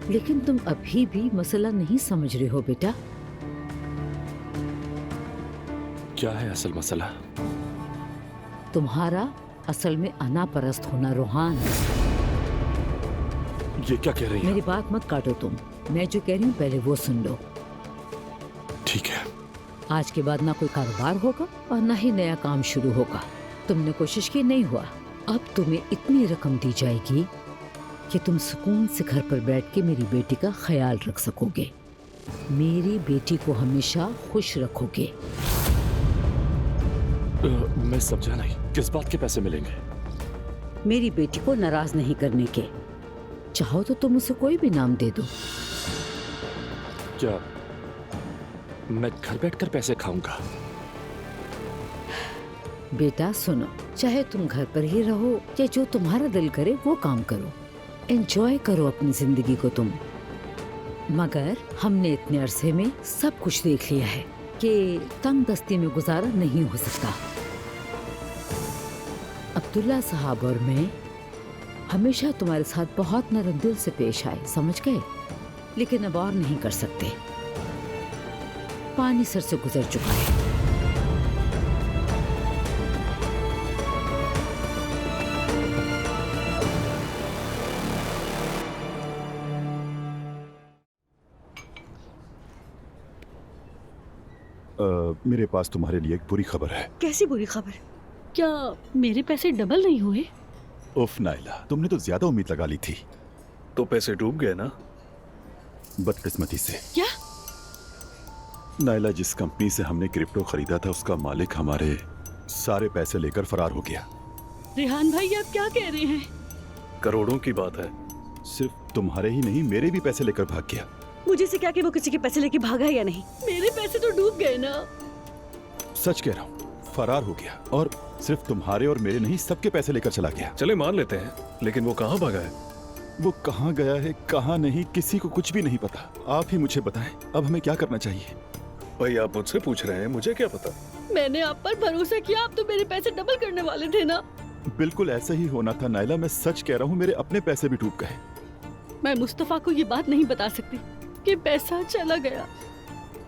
लेकिन तुम अभी भी मसला नहीं समझ रहे हो बेटा। क्या है असल मसला? तुम्हारा असल में अनापरस्त होना रोहान। ये क्या कह रही हैं? मेरी बात मत काटो तुम। मैं जो कह रही हूँ पहले वो सुन लो। ठीक है। आज के बाद ना कोई कारोबार होगा और ना ही नया काम शुरू होगा। तुमने कोशिश की, नहीं हुआ। अब तुम्हें इतनी रकम दी जाएगी कि तुम सुकून से घर पर बैठ के मेरी बेटी का ख्याल रख सकोगे, मेरी बेटी को हमेशा खुश रखोगे। मैं समझा नहीं, किस बात के पैसे मिलेंगे? मेरी बेटी को नाराज नहीं करने के। चाहो तो तुम उसे कोई भी नाम दे दो। क्या मैं घर बैठकर पैसे खाऊंगा? बेटा सुनो, चाहे तुम घर पर ही रहो या जो तुम्हारा दिल करे वो काम करो, एंजॉय करो अपनी जिंदगी को तुम। मगर हमने इतने अरसे में सब कुछ देख लिया है कि तंग दस्ती में गुजारा नहीं हो सकता। अब्दुल्ला साहब और मैं हमेशा तुम्हारे साथ बहुत नरम दिल से पेश आए, समझ गए? लेकिन अब और नहीं कर सकते। पानी सर से गुजर चुका है। मेरे पास तुम्हारे लिए एक बुरी खबर है। कैसी बुरी खबर? क्या मेरे पैसे डबल नहीं हुए? उफ नाइला, तुमने तो ज्यादा उम्मीद लगा ली थी। तो पैसे डूब गए ना? बदकिस्मती से। क्या? नाइला, जिस कंपनी से हमने क्रिप्टो खरीदा था उसका मालिक हमारे सारे पैसे लेकर फरार हो गया। रेहान भाई, आप क्या कह रहे हैं? करोड़ों की बात है। सिर्फ तुम्हारे ही नहीं, मेरे भी पैसे लेकर भाग गया। मुझे से क्या कि वो किसी के पैसे लेके भागा या नहीं? मेरे पैसे तो डूब गए ना। सच कह रहा हूँ, फरार हो गया और सिर्फ तुम्हारे और मेरे नहीं, सबके पैसे लेकर चला गया। चले मान लेते हैं, लेकिन वो कहाँ भागा है? वो कहाँ गया है, कहाँ नहीं, किसी को कुछ भी नहीं पता। आप ही मुझे बताएं, अब हमें क्या करना चाहिए? भाई आप मुझसे पूछ रहे हैं, मुझे क्या पता? मैंने आप पर भरोसा किया, आप तो मेरे पैसे डबल करने वाले थे ना। बिल्कुल ऐसा ही होना था नायला, मैं सच कह रहा हूँ, मेरे अपने पैसे भी डूब गए। मैं मुस्तफा को ये बात नहीं बता सकती कि पैसा चला गया।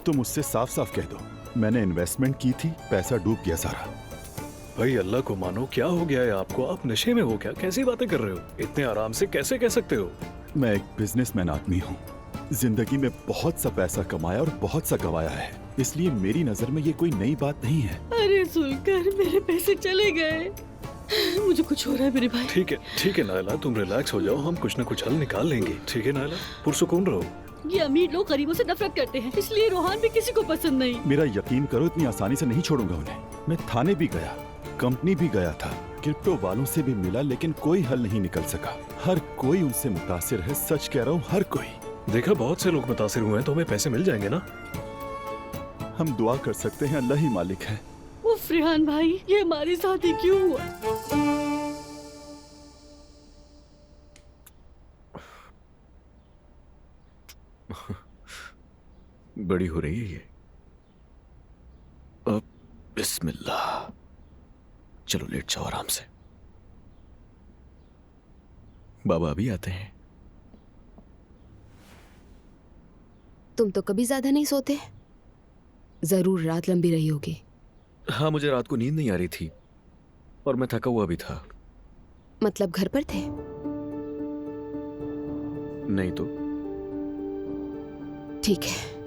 तुम उससे साफ साफ कह दो, मैंने इन्वेस्टमेंट की थी, पैसा डूब गया सारा। भाई अल्लाह को मानो, क्या हो गया है आपको? आप नशे में हो क्या? कैसी बातें कर रहे हो? इतने आराम से कैसे कह सकते हो? मैं एक बिजनेसमैन आदमी हूँ, जिंदगी में बहुत सा पैसा कमाया और बहुत सा गवाया है, इसलिए मेरी नजर में ये कोई नई बात नहीं है। अरे सुनकर मेरे पैसे चले गए, मुझे कुछ हो रहा है मेरे भाई। ठीक है नायला, तुम रिलैक्स हो जाओ, हम कुछ न कुछ हल निकाल लेंगे। ठीक है नायला, पुरसुकून रहो। ये अमीर लोग गरीबों से नफरत करते हैं, इसलिए रोहान भी किसी को पसंद नहीं। मेरा यकीन करो, इतनी आसानी से नहीं छोड़ूंगा उन्हें। मैं थाने भी गया, कंपनी भी गया था, क्रिप्टो वालों से भी मिला, लेकिन कोई हल नहीं निकल सका। हर कोई उनसे मुतासिर है, सच कह रहा हूँ, हर कोई। देखा, बहुत से लोग मुतासिर हुए हैं, तो हमें पैसे मिल जाएंगे ना? हम दुआ कर सकते हैं, अल्लाह ही मालिक है। उफ रेहान भाई, ये हमारे साथ ही क्यों हुआ? बड़ी हो रही है ये। अब बिस्मिल्लाह, चलो लेट जाओ आराम से, बाबा अभी आते हैं। तुम तो कभी ज्यादा नहीं सोते, जरूर रात लंबी रही होगी। हाँ, मुझे रात को नींद नहीं आ रही थी और मैं थका हुआ भी था। मतलब घर पर थे? नहीं तो। ठीक है।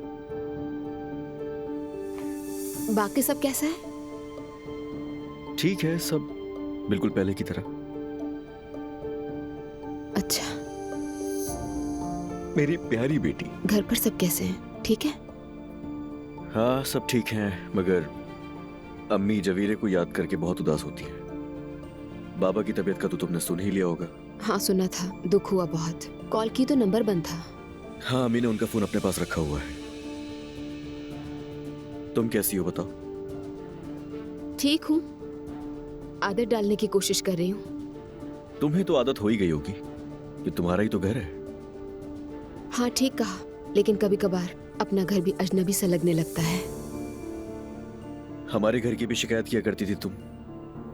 बाकी सब कैसा है? ठीक है, सब बिल्कुल पहले की तरह। अच्छा। मेरी प्यारी बेटी। घर पर सब कैसे हैं? ठीक है? हाँ, सब ठीक हैं, मगर अम्मी जवीरे को याद करके बहुत उदास होती है। बाबा की तबीयत का तो तुमने सुन ही लिया होगा। हाँ सुना था, दुख हुआ बहुत। कॉल की तो नंबर बंद था। हाँ, अम्मी ने उनका फोन अपने पास रखा हुआ है। तुम कैसी हो बताओ? ठीक हूँ, आदत डालने की कोशिश कर रही हूँ। तुम्हें तो आदत हो ही गई होगी, ये तुम्हारा ही तो घर है। हाँ ठीक कहा, लेकिन कभी कभार अपना घर भी अजनबी सा लगने लगता है। हमारे घर की भी शिकायत किया करती थी तुम।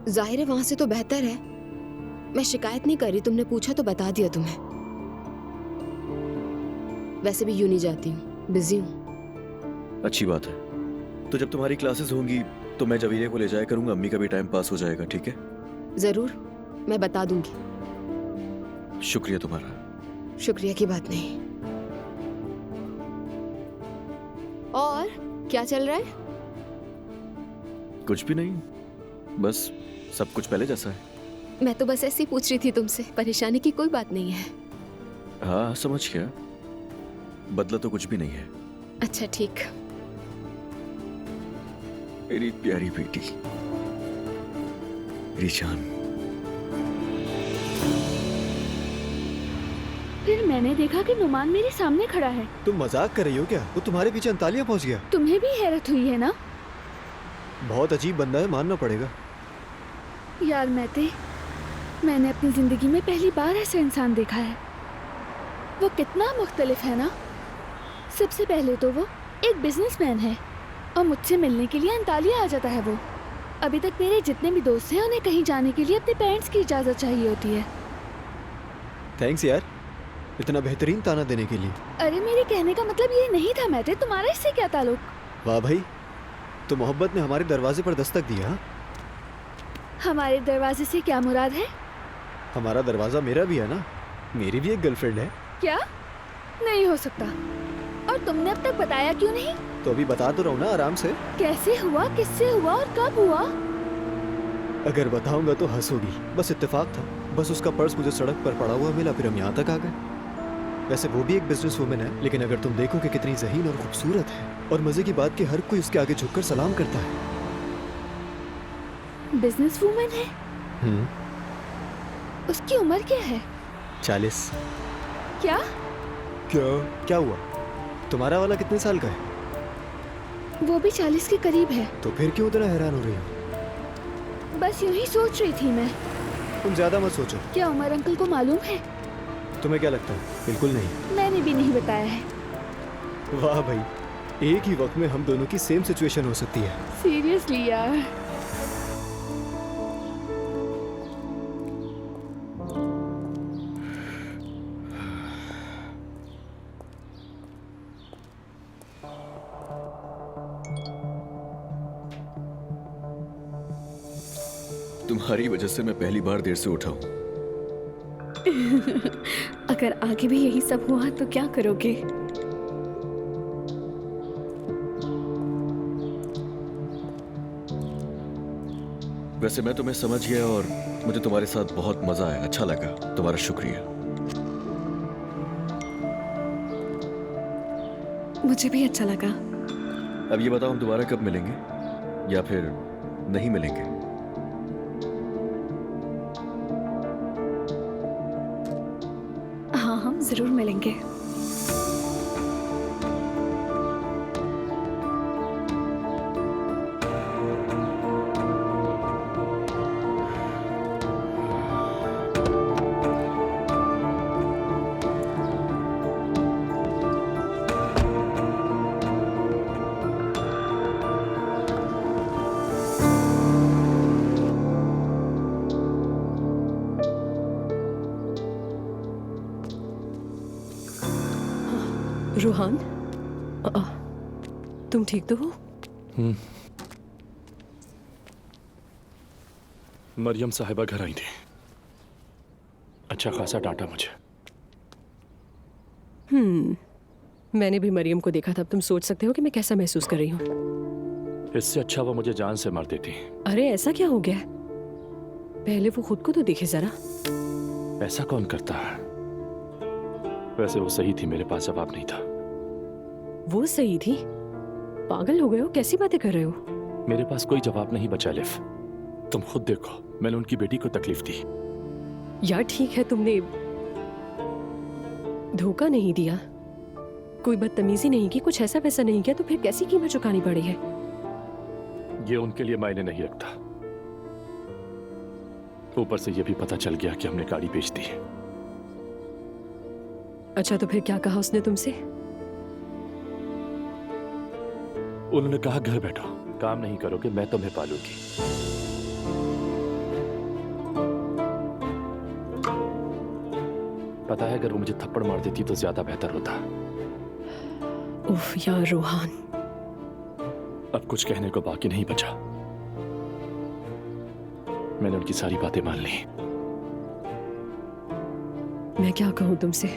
जाहिर है वहां से तो बेहतर है। मैं शिकायत नहीं कर रही, तुमने पूछा तो बता दिया तुम्हें। वैसे भी यूं नहीं जाती हूँ, बिजी हूँ। अच्छी बात है, तो जब तुम्हारी क्लासेस होंगी तो मैं जवीरे को ले जाया करूंगा, अम्मी का भी टाइम पास हो जाएगा। ठीक है? जरूर, मैं बता दूंगी। शुक्रिया तुम्हारा। शुक्रिया की बात नहीं। और क्या चल रहा है? कुछ भी नहीं, बस सब कुछ पहले जैसा है। मैं तो बस ऐसे ही पूछ रही थी तुमसे, परेशानी की कोई बात नहीं है। हाँ समझ गया, बदला तो कुछ भी नहीं है। अच्छा ठीक। मेरी प्यारी बेटी, मेरी जान। फिर मैंने देखा कि नुमान मेरे सामने खड़ा है। तुम मजाक कर रही हो क्या? वो तुम्हारे पीछे अंतालिया पहुंच गया। तुम्हें भी हैरत हुई है ना? बहुत अजीब बंदा है, मानना पड़ेगा। यार मैंने अपनी जिंदगी में पहली बार ऐसा इंसान देखा है। वो कितना मुख्तलिफ है ना। सबसे पहले तो वो एक बिजनेसमैन है और मुझसे मिलने के लिए अंतालिया आ जाता है। वो अभी तक मेरे जितने भी दोस्त हैं उन्हें कहीं जाने के लिए अपने पेरेंट्स की इजाजत चाहिए होती है। थैंक्स यार, इतना बेहतरीन ताना देने के लिए। अरे मेरे कहने का मतलब ये नहीं था मैटे, तुम्हारा इससे क्या ताल्लुक? वाह भाई, तो मोहब्बत ने हमारे दरवाजे पर दस्तक दिया। हमारे दरवाजे से क्या मुराद है? हमारा दरवाजा मेरा भी है ना, मेरी भी एक गर्लफ्रेंड है। क्या? नहीं हो सकता। और तुमने अब तक बताया क्यों नहीं? तो अभी बता तो रहा हूँ ना, आराम से। कैसे हुआ, किससे हुआ और कब हुआ? अगर बताऊंगा तो हंसोगी। बस इत्तेफाक था, बस उसका पर्स मुझे सड़क पर पड़ा हुआ मिला, फिर हम यहाँ तक आ गए। वैसे वो भी एक बिजनेस वुमेन है, लेकिन अगर तुम देखो कि कितनी ज़हीन और खूबसूरत है, और मजे की बात कि हर कोई उसके आगे झुककर सलाम करता है। बिजनेस वुमेन है? उसकी उम्र क्या है? 40। क्या? क्या हुआ? तुम्हारा वाला कितने साल का है? वो भी 40 के करीब है। तो फिर क्यों इतना हैरान हो रही हो? बस यूं ही सोच रही थी मैं। तुम ज्यादा मत सोचो। क्या उमर अंकल को मालूम है? तुम्हें क्या लगता है? बिल्कुल नहीं। मैंने भी नहीं बताया है। वाह भाई, एक ही वक्त में हम दोनों की सेम सिचुएशन हो सकती है। सीरियसली यार। तुम्हारी वजह से मैं पहली बार देर से उठा हूँ। अगर आगे भी यही सब हुआ तो क्या करोगे? वैसे मैं तुम्हें समझ गया और मुझे तुम्हारे साथ बहुत मजा आया, अच्छा लगा। तुम्हारा शुक्रिया। मुझे भी अच्छा लगा। अब ये बताओ, हम दोबारा कब मिलेंगे या फिर नहीं मिलेंगे? हाँ, हम जरूर मिलेंगे। रूहान, तुम ठीक तो हो? मरियम साहिबा घर आई थी। अच्छा खासा डांटा मुझे। मैंने भी मरियम को देखा था। अब तुम सोच सकते हो कि मैं कैसा महसूस कर रही हूँ। इससे अच्छा वो मुझे जान से मार देती। अरे ऐसा क्या हो गया? पहले वो खुद को तो देखे जरा। ऐसा कौन करता है? वैसे वो सही थी, मेरे पास जवाब नहीं था। वो सही थी? पागल हो गए हो? कैसी बातें कर रहे हो? मेरे पास कोई जवाब नहीं बचा लिफ। तुम खुद देखो, मैंने उनकी बेटी को तकलीफ दी। यार ठीक है, तुमने धोखा नहीं दिया, कोई बदतमीजी नहीं की, कुछ ऐसा वैसा नहीं किया, तो फिर कैसी कीमत चुकानी पड़ी है? ये उनके लिए मायने नहीं रखता। ऊपर से ये भी पता चल गया कि हमने गाड़ी बेच दी। अच्छा, तो फिर क्या कहा उसने तुमसे? उन्होंने कहा घर बैठो, काम नहीं करोगे मैं तुम्हें पालूंगी। पता है, अगर वो मुझे थप्पड़ मार देती तो ज्यादा बेहतर होता। उफ यार रूहान। अब कुछ कहने को बाकी नहीं बचा। मैंने उनकी सारी बातें मान ली। मैं क्या कहूं तुमसे?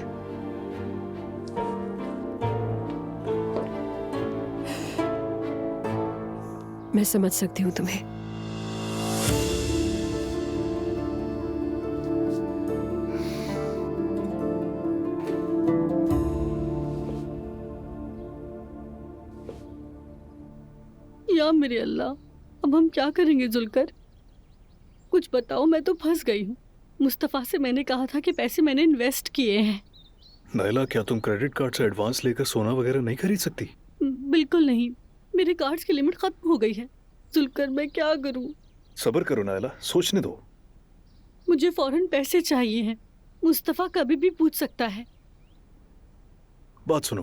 मैं समझ सकती हूँ तुम्हें। या मेरे अल्लाह, अब हम क्या करेंगे जुलकर? कुछ बताओ, मैं तो फंस गई हूँ। मुस्तफा से मैंने कहा था कि पैसे मैंने इन्वेस्ट किए हैं। नायला, क्या तुम क्रेडिट कार्ड से एडवांस लेकर सोना वगैरह नहीं खरीद सकती? बिल्कुल नहीं, मेरे कार्ड्स की लिमिट खत्म हो गई है। जुलकर मैं क्या करूं? सब्र करो नायला, सोचने दो। मुझे फौरन पैसे चाहिए हैं। मुस्तफा कभी भी पूछ सकता है। बात सुनो,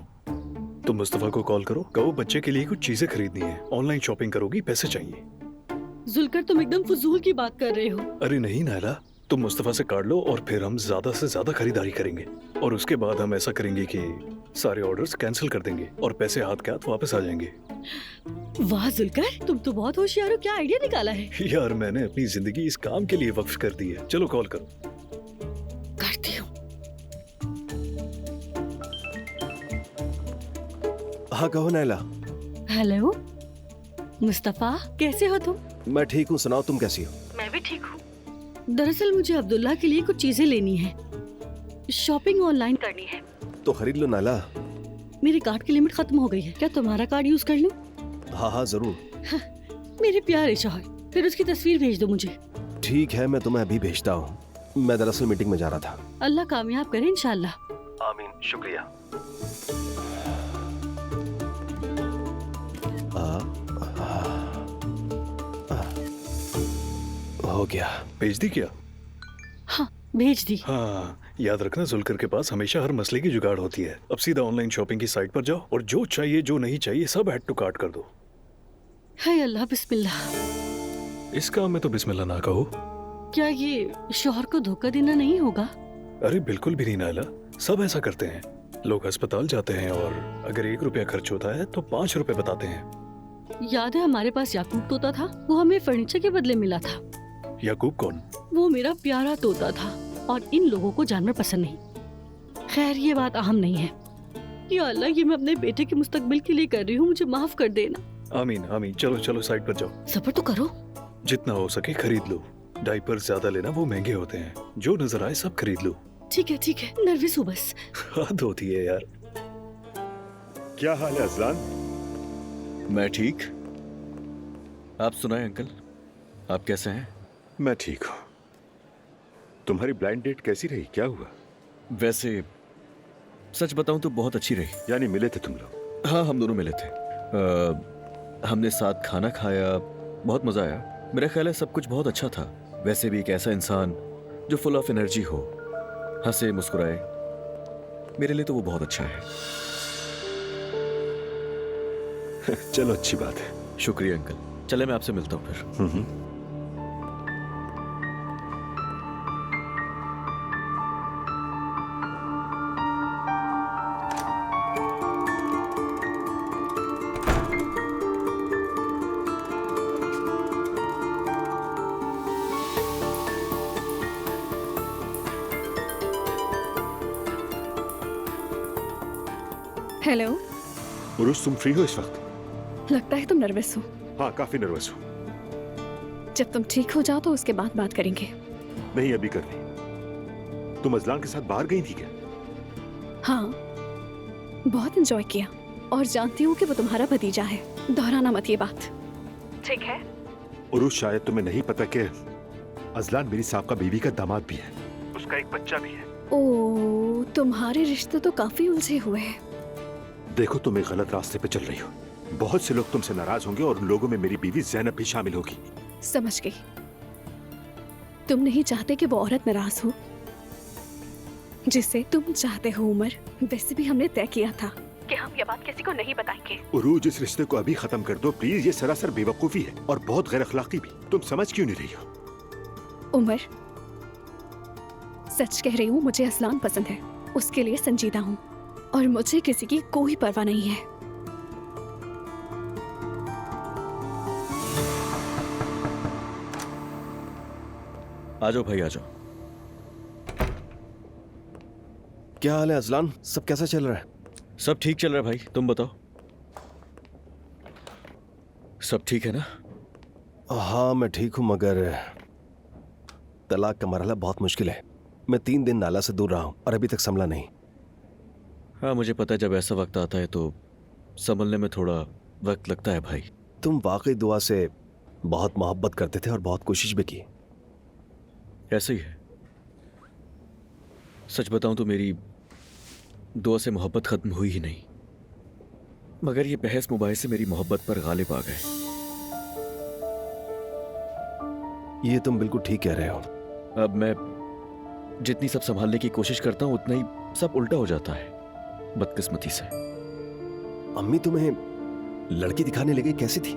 तुम मुस्तफा को कॉल करो, कहो बच्चे के लिए कुछ चीजें खरीदनी है, ऑनलाइन शॉपिंग करोगी, पैसे चाहिए। जुलकर तुम एकदम फजूल की बात कर रहे हो। अरे नहीं नायला, तुम मुस्तफा से कार्ड लो और फिर हम ज्यादा से ज्यादा खरीदारी करेंगे और उसके बाद हम ऐसा करेंगे कि सारे ऑर्डर्स कैंसिल कर देंगे और पैसे हाथ के हाथ वापस आ जाएंगे। वाह जुलकर, तुम तो बहुत होशियार हो। क्या आइडिया निकाला है? यार मैंने अपनी जिंदगी इस काम के लिए वक्फ कर दी है। चलो कॉल करो। करती हूँ। हाँ कहो नायला। हेलो मुस्तफा, कैसे हो तुम? मैं ठीक हूँ, सुनाओ तुम कैसी हो? मैं भी ठीक हूँ। दरअसल मुझे अब्दुल्ला के लिए कुछ चीजें लेनी है, शॉपिंग ऑनलाइन करनी है। तो खरीद लो नायला। मेरे कार्ड की लिमिट खत्म हो गई है, क्या तुम्हारा कार्ड यूज कर लूं? हाँ हाँ जरूर। मेरे प्यारे शौहर, फिर उसकी तस्वीर भेज दो मुझे। ठीक है, मैं तुम्हें अभी भेजता हूँ। मैं दरअसल मीटिंग में जा रहा था। अल्लाह कामयाब करे इंशाल्लाह। आमीन, शुक्रिया। हो गया। भेज दी क्या? हाँ भेज दी। हाँ याद रखना, जुलकर के पास हमेशा हर मसले की जुगाड़ होती है। अब सीधा ऑनलाइन शॉपिंग की साइट पर जाओ और जो चाहिए जो नहीं चाहिए सब ऐड टू कार्ट कर दो। हाय अल्लाह, बिस्मिल्लाह। इस काम में तो बिस्मिल्लाह ना कहो। क्या ये शौहर को धोखा देना नहीं होगा? अरे बिल्कुल भी नहीं नायला, सब ऐसा करते हैं। लोग अस्पताल जाते हैं और अगर 1 रुपया खर्च होता है तो 5 रुपए बताते हैं। याद है हमारे पास याकूब तोता था, वो हमें फर्नीचर के बदले मिला था। याकूब कौन? वो मेरा प्यारा तोता था और इन लोगों को जानवर पसंद नहीं। खैर ये बात अहम नहीं है। या अल्लाह, ये मैं अपने बेटे के मुस्तकबिल के लिए कर रही हूँ, मुझे माफ कर देना। आमीन आमीन। चलो चलो साइड पर जाओ। सब्र तो करो। जितना हो सके खरीद लो। डायपर ज्यादा लेना, वो महंगे होते हैं। जो नजर आए सब खरीद लो। ठीक है, नर्वस हूँ बस। हद होती है यार। क्या हाल है अजलान? मैं ठीक। आप सुनाएं अंकल, आप कैसे हैं? मैं ठीक हूँ। तुम्हारी ब्लाइंड डेट कैसी रही, क्या हुआ? वैसे सच बताऊं तो बहुत अच्छी रही। यानी मिले थे तुम लोग? हाँ हम दोनों मिले थे। हमने साथ खाना खाया, बहुत मजा आया। मेरा ख्याल है सब कुछ बहुत अच्छा था। वैसे भी एक ऐसा इंसान जो फुल ऑफ एनर्जी हो, हंसे मुस्कुराए, मेरे लिए तो वो बहुत अच्छा है। चलो अच्छी बात है। शुक्रिया अंकल। चले मैं आपसे मिलता हूँ फिर। हेलो। उरुज, तुम फ्री हो इस वक्त? लगता है तुम नर्वस हो। हाँ काफी नर्वस हूँ। जब तुम ठीक हो जाओ तो उसके बाद बात करेंगे। नहीं अभी करनी। तुम अजलान के साथ बाहर गई थी क्या? हाँ, बहुत एंजॉय किया और जानती हूँ कि वो तुम्हारा भतीजा है। दोहराना मत ये बात, ठीक है? उरुज, शायद तुम्हें नहीं पता कि अजलान मेरी साहब बीवी का दामाद भी है। उसका एक बच्चा भी है। ओ, तुम्हारे रिश्ते तो काफी उलझे हुए हैं। देखो तुम एक गलत रास्ते पे चल रही हो। बहुत से लोग तुमसे नाराज होंगे और उन लोगों में मेरी बीवी ज़ैनब भी शामिल होगी। समझ गई। तुम नहीं चाहते कि वो औरत नाराज हो जिसे तुम चाहते हो उमर। वैसे भी हमने तय किया था कि हम ये बात किसी को नहीं बताएंगे। उरूज, इस रिश्ते को अभी खत्म कर दो प्लीज। ये सरासर बेवकूफी है और बहुत गैर अखलाकी भी। तुम समझ क्यों नहीं रही हो? उमर, सच कह रही हूँ, मुझे असलान पसंद है। उसके लिए संजीदा हूँ और मुझे किसी की कोई परवाह नहीं है। आ जाओ भाई, आ जाओ। क्या हाल है अजलान? सब कैसा चल रहा है? सब ठीक चल रहा है भाई, तुम बताओ। सब ठीक है ना? हाँ मैं ठीक हूं, मगर तलाक का मरहला बहुत मुश्किल है। मैं 3 दिन नाला से दूर रहा हूं और अभी तक संभला नहीं। हाँ मुझे पता है, जब ऐसा वक्त आता है तो संभलने में थोड़ा वक्त लगता है भाई। तुम वाकई दुआ से बहुत मोहब्बत करते थे और बहुत कोशिश भी की। ऐसे ही है। सच बताऊं तो मेरी दुआ से मोहब्बत खत्म हुई ही नहीं, मगर ये बहस मुबाहिसे मेरी मोहब्बत पर गालिब आ गए। ये तुम बिल्कुल ठीक कह रहे हो। अब मैं जितनी सब संभालने की कोशिश करता हूं उतना ही सब उल्टा हो जाता है, बदकिस्मती से। अम्मी तुम्हें लड़की दिखाने लगी, कैसी थी?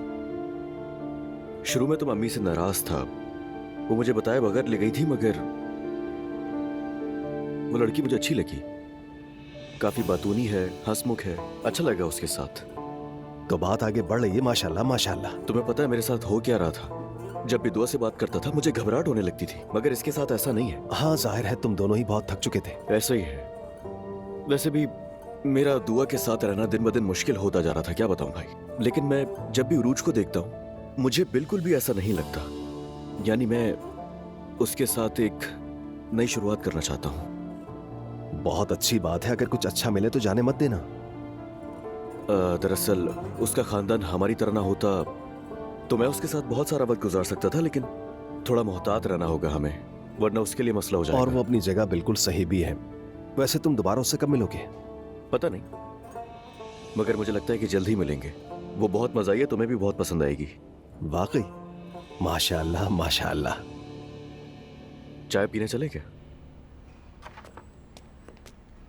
शुरू में तो अम्मी से नाराज था, वो मुझे बताए बगैर ले गई थी, मगर वो लड़की मुझे अच्छी लगी। काफी बातूनी है, हंसमुख है, अच्छा लगा उसके साथ। तो बात आगे बढ़ रही है, माशाल्लाह माशाल्लाह। तुम्हें पता है मेरे साथ हो क्या रहा था? जब भी दुआ से बात करता था मुझे घबराहट होने लगती थी, मगर इसके साथ ऐसा नहीं है। हाँ जाहिर है, तुम दोनों ही बहुत थक चुके थे। ऐसा ही है। वैसे भी मेरा दुआ के साथ रहना दिन ब दिन मुश्किल होता जा रहा था, क्या बताऊं भाई। लेकिन मैं जब भी उरूज को देखता हूँ मुझे बिल्कुल भी ऐसा नहीं लगता। यानी मैं उसके साथ एक नई शुरुआत करना चाहता हूँ। बहुत अच्छी बात है, अगर कुछ अच्छा मिले तो जाने मत देना। दरअसल उसका खानदान हमारी तरह ना होता तो मैं उसके साथ बहुत सारा वक्त गुजार सकता था, लेकिन थोड़ा मोहतात रहना होगा हमें, वरना उसके लिए मसला हो जाएगा। और वो अपनी जगह बिल्कुल सही भी है। वैसे तुम दोबारा उससे कब मिलोगे? पता नहीं, मगर मुझे लगता है कि जल्द ही मिलेंगे। वो बहुत मजा आई है, तुम्हें भी बहुत पसंद आएगी। वाकई? माशाअल्लाह माशाअल्लाह। चाय पीने चले क्या?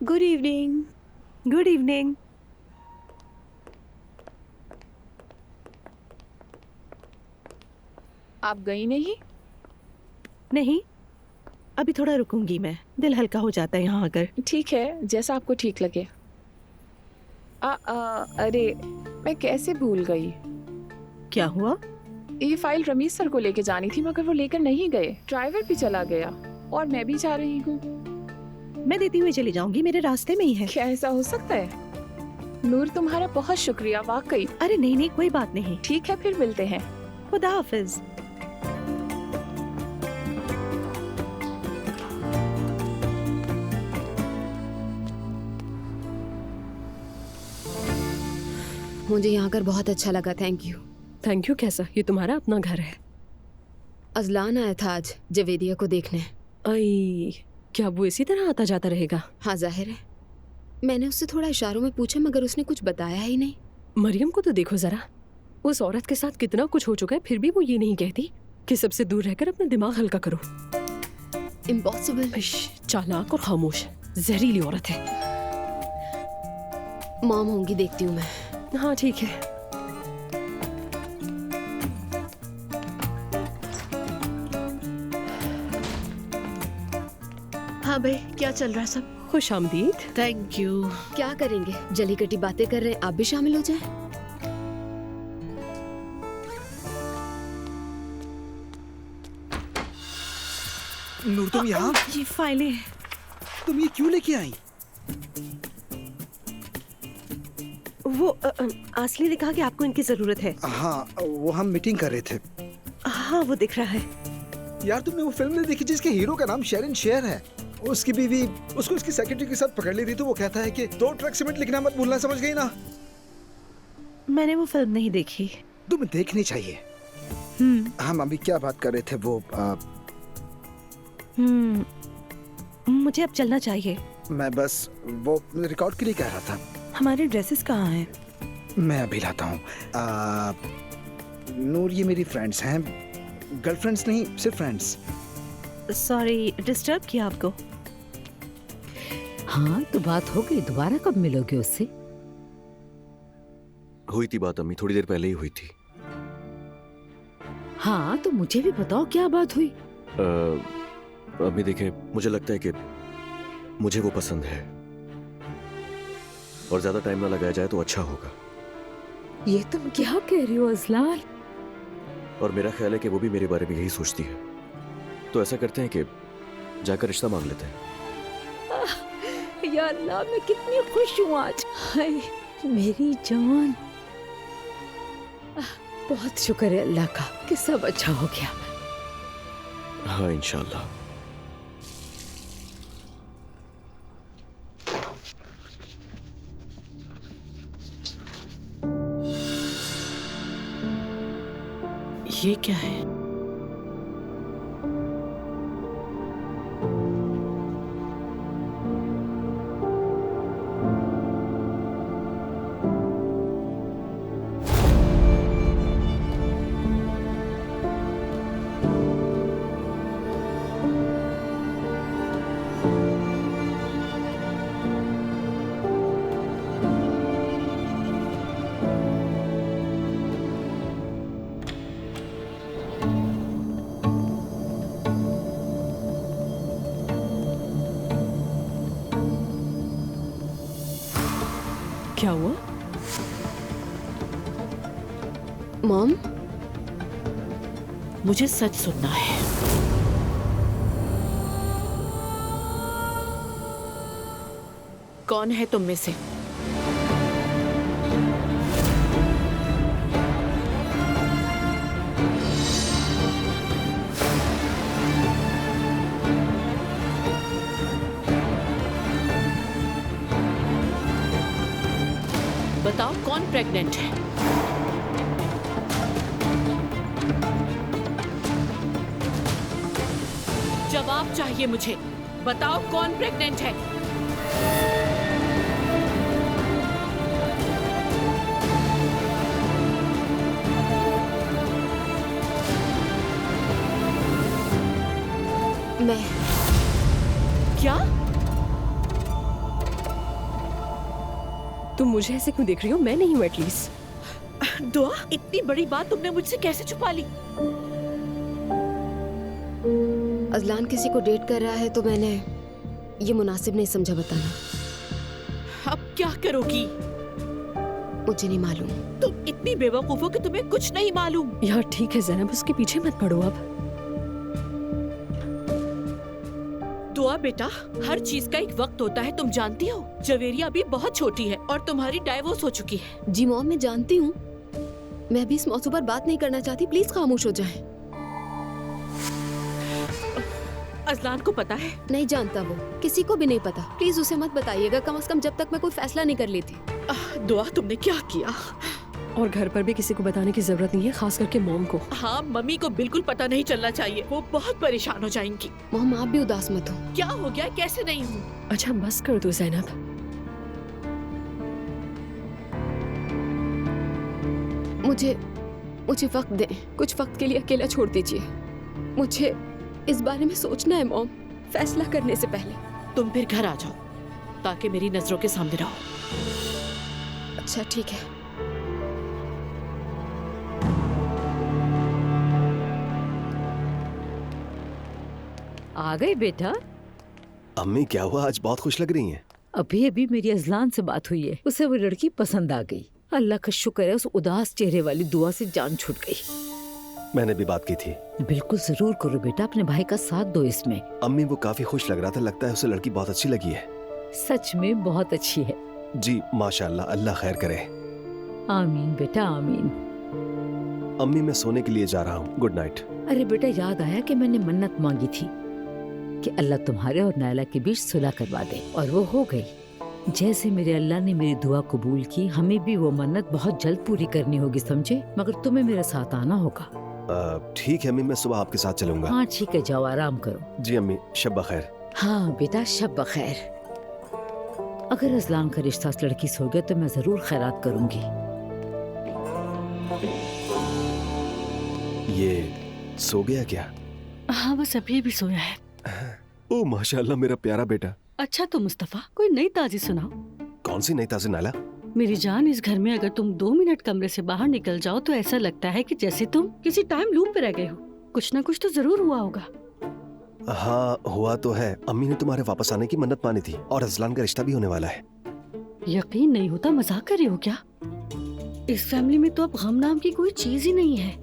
Good evening. Good evening. आप गई नहीं? नहीं, अभी थोड़ा रुकूंगी मैं। दिल हल्का हो जाता है यहाँ आकर। ठीक है, जैसा आपको ठीक लगे। अरे मैं कैसे भूल गई। क्या हुआ? ये फाइल रमीज सर को लेके जानी थी, मगर वो लेकर नहीं गए। ड्राइवर भी चला गया और मैं भी जा रही हूँ। मैं देती हुई चली जाऊंगी, मेरे रास्ते में ही है। क्या ऐसा हो सकता है? नूर, तुम्हारा बहुत शुक्रिया, वाकई। अरे नहीं नहीं, कोई बात नहीं। ठीक है, फिर मिलते हैं। खुदा हाफिज। मुझे यहाँ कर बहुत अच्छा लगा, थैंक यू। थैंक यू कैसा? ये तुम्हारा अपना घर है। अजलान आया था आज जवेदिया को देखने। आई, क्या वो इसी तरह आता जाता रहेगा? हाँ जाहिर है। मैंने उससे थोड़ा इशारों में पूछा मगर उसने कुछ बताया ही नहीं। मरियम को तो देखो जरा, उस औरत के साथ कितना कुछ हो चुका है, फिर भी वो ये नहीं कहती कि सबसे दूर रहकर अपना दिमाग हल्का करो। इम्पॉसिबल। चालाक और खामोश, जहरीली औरत है। मॉम होंगी, देखती हूँ मैं। हाँ ठीक है। हाँ भाई, क्या चल रहा है सब? खुश आमदीद। Thank you. क्या करेंगे, जली कटी बातें कर रहे हैं, आप भी शामिल हो जाएं। नूर, तुम यहाँ? ये फाइलें तुम ये क्यों लेके आई? वो आसली ने कहा कि आपको इनकी जरूरत है। हाँ, वो हम मीटिंग कर रहे थे। हाँ वो दिख रहा है। यार तुमने वो फिल्म नहीं देखी जिसके हीरो का नाम शेरन शेयर है? उसकी बीवी उसको उसकी सेक्रेटरी के साथ पकड़ ली थी, तो वो कहता है कि 2 ट्रक सीमेंट लिखना मत भूलना, समझ गई ना? मैंने वो फिल्म नहीं देखी। तुम्हें देखनी चाहिए। हम अभी क्या बात कर रहे थे वो मुझे अब चलना चाहिए। मैं बस वो रिकॉर्ड के लिए कह रहा था। हमारे ड्रेसेस कहाँ हैं? मैं अभी लाता हूँ। नूर, ये मेरी फ्रेंड्स हैं, गर्लफ्रेंड्स नहीं, सिर्फ फ्रेंड्स। सॉरी डिस्टर्ब किया आपको। हाँ तो बात हो गई, दोबारा कब मिलोगे उससे? हुई थी बात अम्मी, थोड़ी देर पहले ही हुई थी। हाँ तो मुझे भी बताओ क्या बात हुई। अम्मी देखें, मुझे लगता है कि मुझे वो पसंद है और ज्यादा टाइम ना लगाया जाए तो अच्छा होगा। ये तुम क्या कह रही हो अजलाल? और मेरा ख्याल है कि वो भी मेरे बारे में यही सोचती है। तो ऐसा करते हैं कि जाकर रिश्ता मांग लेते हैं। या अल्लाह, मैं कितनी खुश हूँ आज। हाय मेरी जान, बहुत शुक्र है अल्लाह का कि सब अच्छा हो गया। हाँ इंशाल्लाह। ये क्या है? क्या हुआ? मॉम, मुझे सच सुनना है। कौन है तुम में से? बताओ कौन प्रेग्नेंट है? जवाब चाहिए मुझे। बताओ कौन प्रेग्नेंट है? मैं क्या? तुम मुझे ऐसे क्यों देख रही हो? मैं नहीं हूँ एटलीस्ट। दुआ, इतनी बड़ी बात तुमने मुझसे कैसे छुपा ली? अजलान किसी को डेट कर रहा है तो मैंने ये मुनासिब नहीं समझा बताना। अब क्या करोगी? मुझे नहीं मालूम। तुम इतनी बेवकूफ हो कि तुम्हें कुछ नहीं मालूम। यार ठीक है ज़ैनब, उसके पीछे मत पड़ो अब। दुआ बेटा, हर चीज का एक वक्त होता है, तुम जानती हो। जवेरिया अभी बहुत छोटी है और तुम्हारी डाइवोर्स हो चुकी है। जी मॉम, मैं जानती हूँ। मैं भी इस मौजू पर बात नहीं करना चाहती, प्लीज खामोश हो जाएं। अजलान को पता है? नहीं जानता वो, किसी को भी नहीं पता। प्लीज उसे मत बताइएगा, कम से कम जब तक मैं कोई फैसला नहीं कर लेती। दुआ, तुमने क्या किया? और घर पर भी किसी को बताने की जरूरत नहीं है, खास करके मॉम को। हाँ, मम्मी को बिल्कुल पता नहीं चलना चाहिए, वो बहुत परेशान हो जाएंगी। मॉम आप भी उदास मत हो। क्या हो गया? कैसे नहीं हूँ? अच्छा बस कर दो ज़ैनब। मुझे वक्त दें, कुछ वक्त के लिए अकेला छोड़ दीजिए। मुझे इस बारे में सोचना है मॉम, फैसला करने से पहले। तुम फिर घर आ जाओ ताकि मेरी नजरों के सामने रहो। अच्छा ठीक है। आ गए बेटा? अम्मी क्या हुआ, आज बहुत खुश लग रही हैं। अभी अभी मेरी अजलान से बात हुई है, उसे वो लड़की पसंद आ गई। अल्लाह का शुक्र है, उस उदास चेहरे वाली दुआ से जान छूट गई। मैंने भी बात की थी। बिल्कुल जरूर करो बेटा, अपने भाई का साथ दो इसमें। अम्मी वो काफी खुश लग रहा था, लगता है उसे लड़की बहुत अच्छी लगी है। सच में बहुत अच्छी है। जी माशाल्लाह, अल्लाह खैर करे। आमीन बेटा आमीन। अम्मी मैं सोने के लिए जा रहा हूँ, गुड नाइट। अरे बेटा, याद आया कि मैंने मन्नत मांगी थी कि अल्लाह तुम्हारे और नायला के बीच सुलह करवा दे, और वो हो गई। जैसे मेरे अल्लाह ने मेरी दुआ कबूल की, हमें भी वो मन्नत बहुत जल्द पूरी करनी होगी, समझे? मगर तुम्हें मेरे साथ आना होगा। ठीक है अम्मी, मैं सुबह आपके साथ चलूंगा। हाँ ठीक है, जाओ आराम करो। जी अम्मी, शब बखैर। हाँ बेटा, शब बखैर। अगर अजलान का रिश्ता इस लड़की से हो गया तो मैं जरूर खैरात करूंगी। ये सो गया क्या? हाँ बस अभी भी सोया है। ओ माशाल्लाह, मेरा प्यारा बेटा। अच्छा तो मुस्तफा, कोई नई ताजी सुनाओ। कौन सी नई ताजी नाला? मेरी जान, इस घर में अगर तुम 2 मिनट कमरे से बाहर निकल जाओ तो ऐसा लगता है कि जैसे तुम किसी टाइम लूप पे रह गए हो। कुछ ना कुछ तो जरूर हुआ होगा। हाँ हुआ तो है। अम्मी ने तुम्हारे वापस आने की मन्नत मानी थी और अजलान का रिश्ता भी होने वाला है। यकीन नहीं होता, मजाक कर रही हो क्या? इस फैमिली में तो अब गम नाम की कोई चीज ही नहीं है।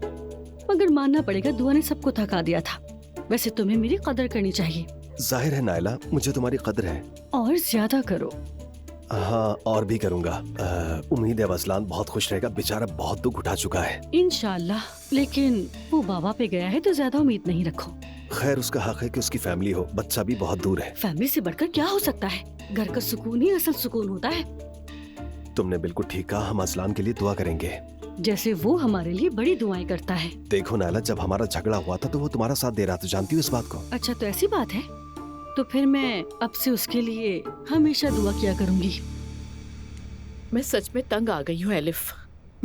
मगर मानना पड़ेगा, दुआ ने सबको थका दिया था। वैसे तुम्हें मेरी कदर करनी चाहिए। जाहिर है नायला, मुझे तुम्हारी कदर है। और ज्यादा करो। हाँ और भी करूँगा। उम्मीद है अजलान बहुत खुश रहेगा, बेचारा बहुत दुख उठा चुका है। इंशाल्लाह। लेकिन वो बाबा पे गया है तो ज्यादा उम्मीद नहीं रखो। खैर उसका हक है कि उसकी फैमिली हो, बच्चा भी बहुत दूर है। फैमिली से बढ़कर क्या हो सकता है? घर का सुकून ही असल सुकून होता है। तुमने बिल्कुल ठीक कहा, हम अजलान के लिए दुआ करेंगे जैसे वो हमारे लिए बड़ी दुआएं करता है। देखो नायला, जब हमारा झगड़ा हुआ था तो वो तुम्हारा साथ दे रहा था, जानती हो इस बात को? अच्छा तो ऐसी बात है, तो फिर मैं अब से उसके लिए हमेशा दुआ किया करूंगी। मैं सच में तंग आ गई हूँ एलिफ।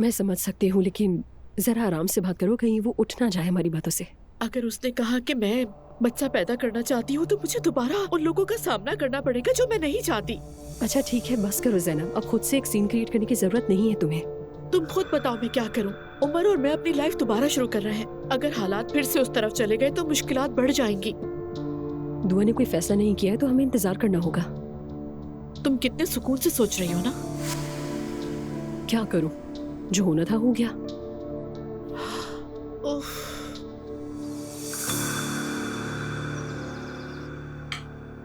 मैं समझ सकती हूँ, लेकिन जरा आराम से बात करो, कहीं वो उठ ना जाए हमारी बातों से। अगर उसने कहा कि मैं बच्चा पैदा करना चाहती हूँ तो मुझे दोबारा उन लोगों का सामना करना पड़ेगा जो मैं नहीं चाहती। अच्छा ठीक है, बस करो ज़ैनब, अब खुद से एक सीन क्रिएट करने की जरूरत नहीं है तुम्हें। तुम खुद बताओ मैं क्या करूं? उमर और मैं अपनी लाइफ दोबारा शुरू कर रहे हैं। अगर हालात फिर से उस तरफ चले गए तो मुश्किलात बढ़ जाएंगी। दुआ ने कोई फैसला नहीं किया है तो हमें इंतजार करना होगा। तुम कितने सुकून से सोच रही हो ना। क्या करूं, जो होना था हो गया।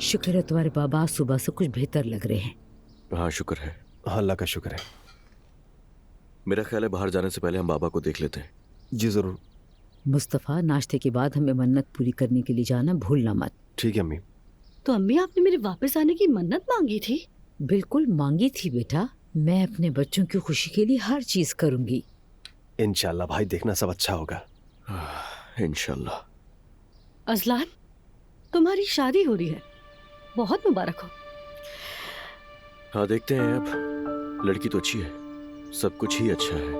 शुक्र है तुम्हारे बाबा आज सुबह से कुछ बेहतर लग रहे हैं। हाँ शुक्र है। हाँ अल्लाह का शुक्र है। मेरा ख्याल है बाहर जाने से पहले हम बाबा को देख लेते हैं। जी जरूर। मुस्तफा, नाश्ते के बाद हमें मन्नत पूरी करने के लिए जाना भूलना मत। ठीक है अम्मी। तो अम्मी, आपने मेरे वापस आने की मन्नत मांगी थी? बिल्कुल मांगी थी बेटा, मैं अपने बच्चों की खुशी के लिए हर चीज करूंगी। इंशाल्लाह भाई, देखना सब अच्छा होगा। इंशाल्लाह। अजलान, तुम्हारी शादी हो रही है, बहुत मुबारक हो। हाँ देखते हैं, अब लड़की तो अच्छी है, सब कुछ ही अच्छा है,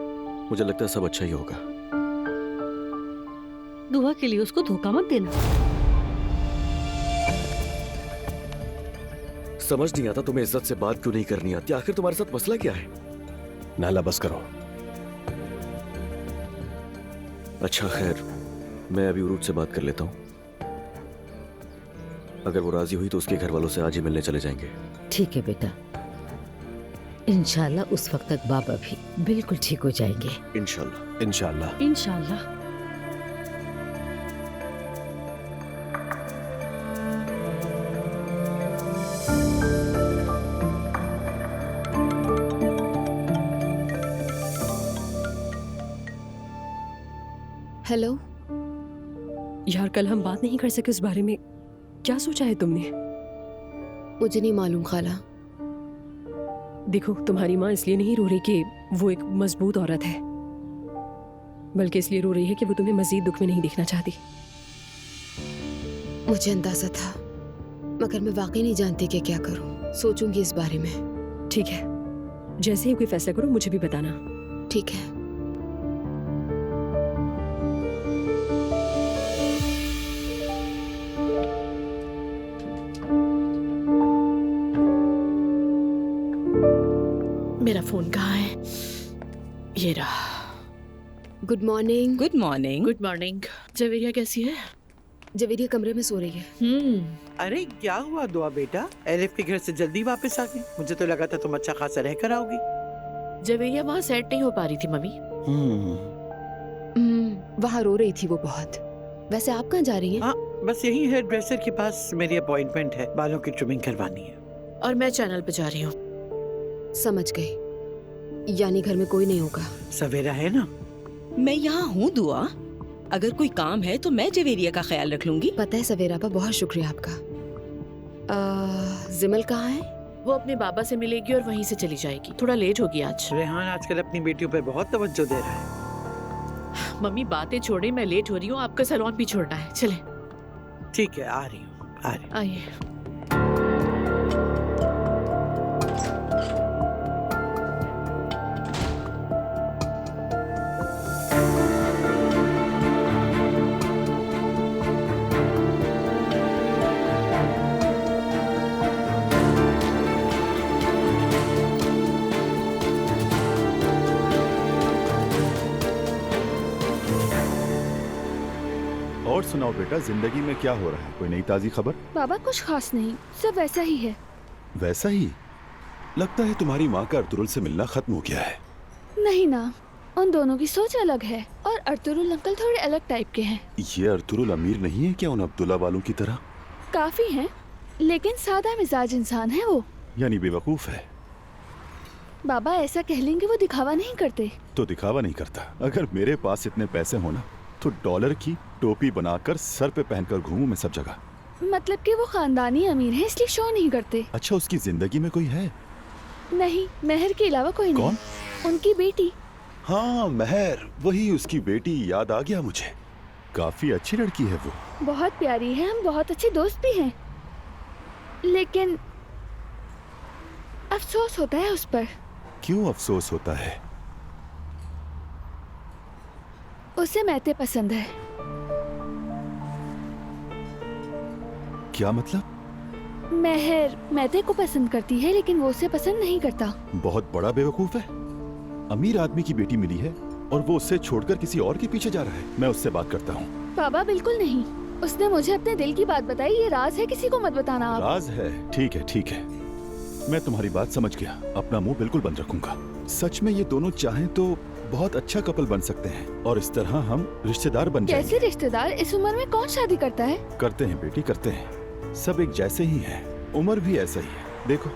मुझे लगता है सब अच्छा ही होगा। दुआ के लिए उसको धोखा मत देना। समझ नहीं आता तुम्हें इज्जत से बात क्यों नहीं करनी आती। आखिर तुम्हारे साथ मसला क्या है? नाला बस करो। अच्छा खैर, मैं अभी उरूज से बात कर लेता हूँ। अगर वो राजी हुई तो उसके घर वालों से आज ही मिलने चले जाएंगे। ठीक है बेटा, इंशाल्लाह उस वक्त तक बाबा भी बिल्कुल ठीक हो जाएंगे। इंशाल्लाह। इंशाल्लाह। इंशाल्लाह। हेलो यार, कल हम बात नहीं कर सके उस बारे में, क्या सोचा है तुमने? मुझे नहीं मालूम खाला। देखो, तुम्हारी माँ इसलिए नहीं रो रही कि वो एक मजबूत औरत है, बल्कि इसलिए रो रही है कि वो तुम्हें मजीद दुख में नहीं देखना चाहती। मुझे अंदाजा था, मगर मैं वाकई नहीं जानती कि क्या करूं। सोचूंगी इस बारे में। ठीक है, जैसे ही कोई फैसला करो मुझे भी बताना। ठीक है। मेरा फोन कहाँ है? ये रहा। Good morning. Good morning. Good morning. Javeria कैसी है? जवेरिया कमरे में सो रही है। अरे क्या हुआ दुआ बेटा? एलिफ के घर से जल्दी वापस आ गई। मुझे तो लगा था तुम अच्छा खासा रह कर आओगी। जवेरिया वहाँ सेट नहीं हो पा रही थी मम्मी। वहाँ रो रही थी वो बहुत। वैसे आप कहाँ जा रही हैं? हाँ, बस यही हेयर ड्रेसर के पास मेरी अपॉइंटमेंट है, बालों की ट्रिमिंग करवानी है। और मैं चैनल पे जा रही हूँ। समझ गई, यानी घर में कोई नहीं होगा। सवेरा है ना? मैं यहाँ हूँ दुआ। अगर कोई काम है तो मैं जवेरिया का ख्याल रख लूंगी। पता है सवेरा पर बहुत शुक्रिया आपका। जिमल कहाँ है? वो अपने बाबा से मिलेगी और वहीं से चली जाएगी। थोड़ा लेट होगी आज। रेहान आजकल अपनी बेटियों पे बहुत तवज्जो दे रहा है। मम्मी बातें छोड़े, मैं लेट हो रही हूँ, आपका सैलून भी छोड़ना है। चले। ठीक है, आ रही हूँ। आइए। और सुनाओ बेटा, जिंदगी में क्या हो रहा है? कोई नई ताजी खबर? बाबा कुछ खास नहीं, सब वैसा ही है। वैसा ही? लगता है तुम्हारी माँ का अर्तुरुल से मिलना खत्म हो गया है। नहीं ना, उन दोनों की सोच अलग है और अर्तुरुल अंकल थोड़े अलग टाइप के हैं। ये अर्तुरुल अमीर नहीं है क्या उन अब्दुल्ला वालों की तरह? काफी हैं, लेकिन सादा मिजाज इंसान है वो। यानी बेवकूफ है। बाबा ऐसा कह लेंगे, वो दिखावा नहीं करते। तो दिखावा नहीं करता। अगर मेरे पास इतने पैसे हो ना तो डॉलर की टोपी बनाकर सर पे पहनकर घूमूं मैं सब जगह। मतलब कि वो खानदानी अमीर है इसलिए शो नहीं करते। अच्छा, उसकी जिंदगी में कोई है? नहीं, महर के अलावा कोई नहीं। कौन? उनकी बेटी। हाँ महर, वही उसकी बेटी। याद आ गया मुझे। काफी अच्छी लड़की है वो। बहुत प्यारी है, हम बहुत अच्छे दोस्त भी हैं। लेकिन अफसोस होता है उस पर। क्यों अफसोस होता है? उसे मैते पसंद है। क्या मतलब? महर मैते को पसंद करती है लेकिन वो उसे पसंद नहीं करता। बहुत बड़ा बेवकूफ है। अमीर आदमी की बेटी मिली है और वो उससे छोड़कर किसी और के पीछे जा रहा है। मैं उससे बात करता हूँ। बाबा बिल्कुल नहीं, उसने मुझे अपने दिल की बात बताई। ये राज है, किसी को मत बताना आप। राज है? ठीक है ठीक है, मैं तुम्हारी बात समझ गया। अपना मुंह बिल्कुल बंद रखूंगा। सच में ये दोनों चाहें तो बहुत अच्छा कपल बन सकते हैं और इस तरह हम रिश्तेदार बन जाएंगे। कैसे रिश्तेदार? इस उम्र में कौन शादी करता है? करते हैं बेटी, करते हैं। सब एक जैसे ही हैं, उम्र भी ऐसा ही है। देखो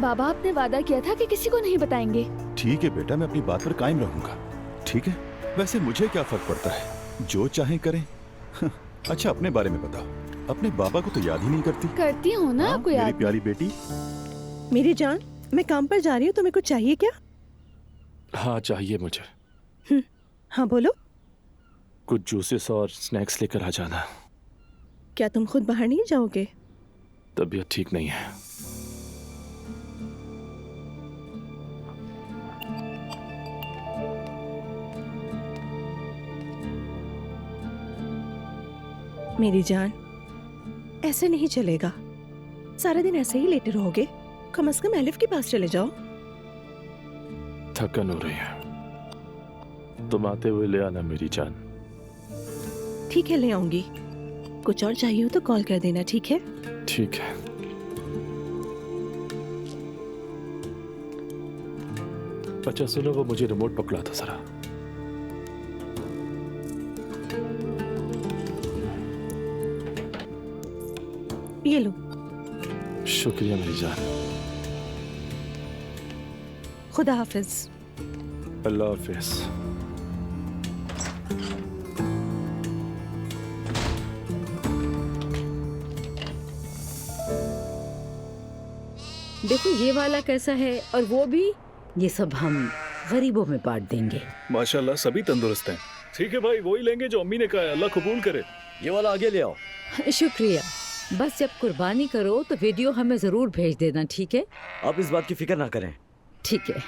बाबा, आपने वादा किया था कि किसी को नहीं बताएंगे। ठीक है बेटा, मैं अपनी बात पर कायम रहूंगा। ठीक है, वैसे मुझे क्या फर्क पड़ता है, जो चाहें करें। अच्छा, अपने बारे में बताओ। अपने बाबा को तो याद ही नहीं करती। करती हूँ ना, आपको मेरी याद। प्यारी बेटी। मेरी जान, मैं काम पर जा रही हूँ, तुम्हें कुछ चाहिए क्या? हाँ चाहिए मुझे। हाँ बोलो। कुछ जूसेस और स्नैक्स लेकर आ जाना। क्या तुम खुद बाहर नहीं जाओगे? तबीयत ठीक नहीं है। मेरी जान, ऐसे नहीं चलेगा। सारा दिन ऐसे ही लेटे रहोगे। कम से कम एलिफ के पास चले जाओ। थकन हो रही है, तुम आते हुए ले आना मेरी जान। ठीक है, ले आऊंगी। कुछ और चाहिए हो तो कॉल कर देना, ठीक है? ठीक है। अच्छा सुनो, वो मुझे रिमोट पकड़ा था जरा। ये लो। शुक्रिया मेरी जान। खुदा हाफिज। अल्लाह हाफिज। देखो ये वाला कैसा है, और वो भी। ये सब हम गरीबों में बांट देंगे। माशाल्लाह सभी तंदुरुस्त हैं। ठीक है भाई, वही लेंगे जो अम्मी ने कहा है। अल्लाह कबूल करे। ये वाला आगे ले आओ। शुक्रिया। बस जब कुर्बानी करो तो वीडियो हमें जरूर भेज देना, ठीक है? आप इस बात की फिक्र ना करें। ठीक है।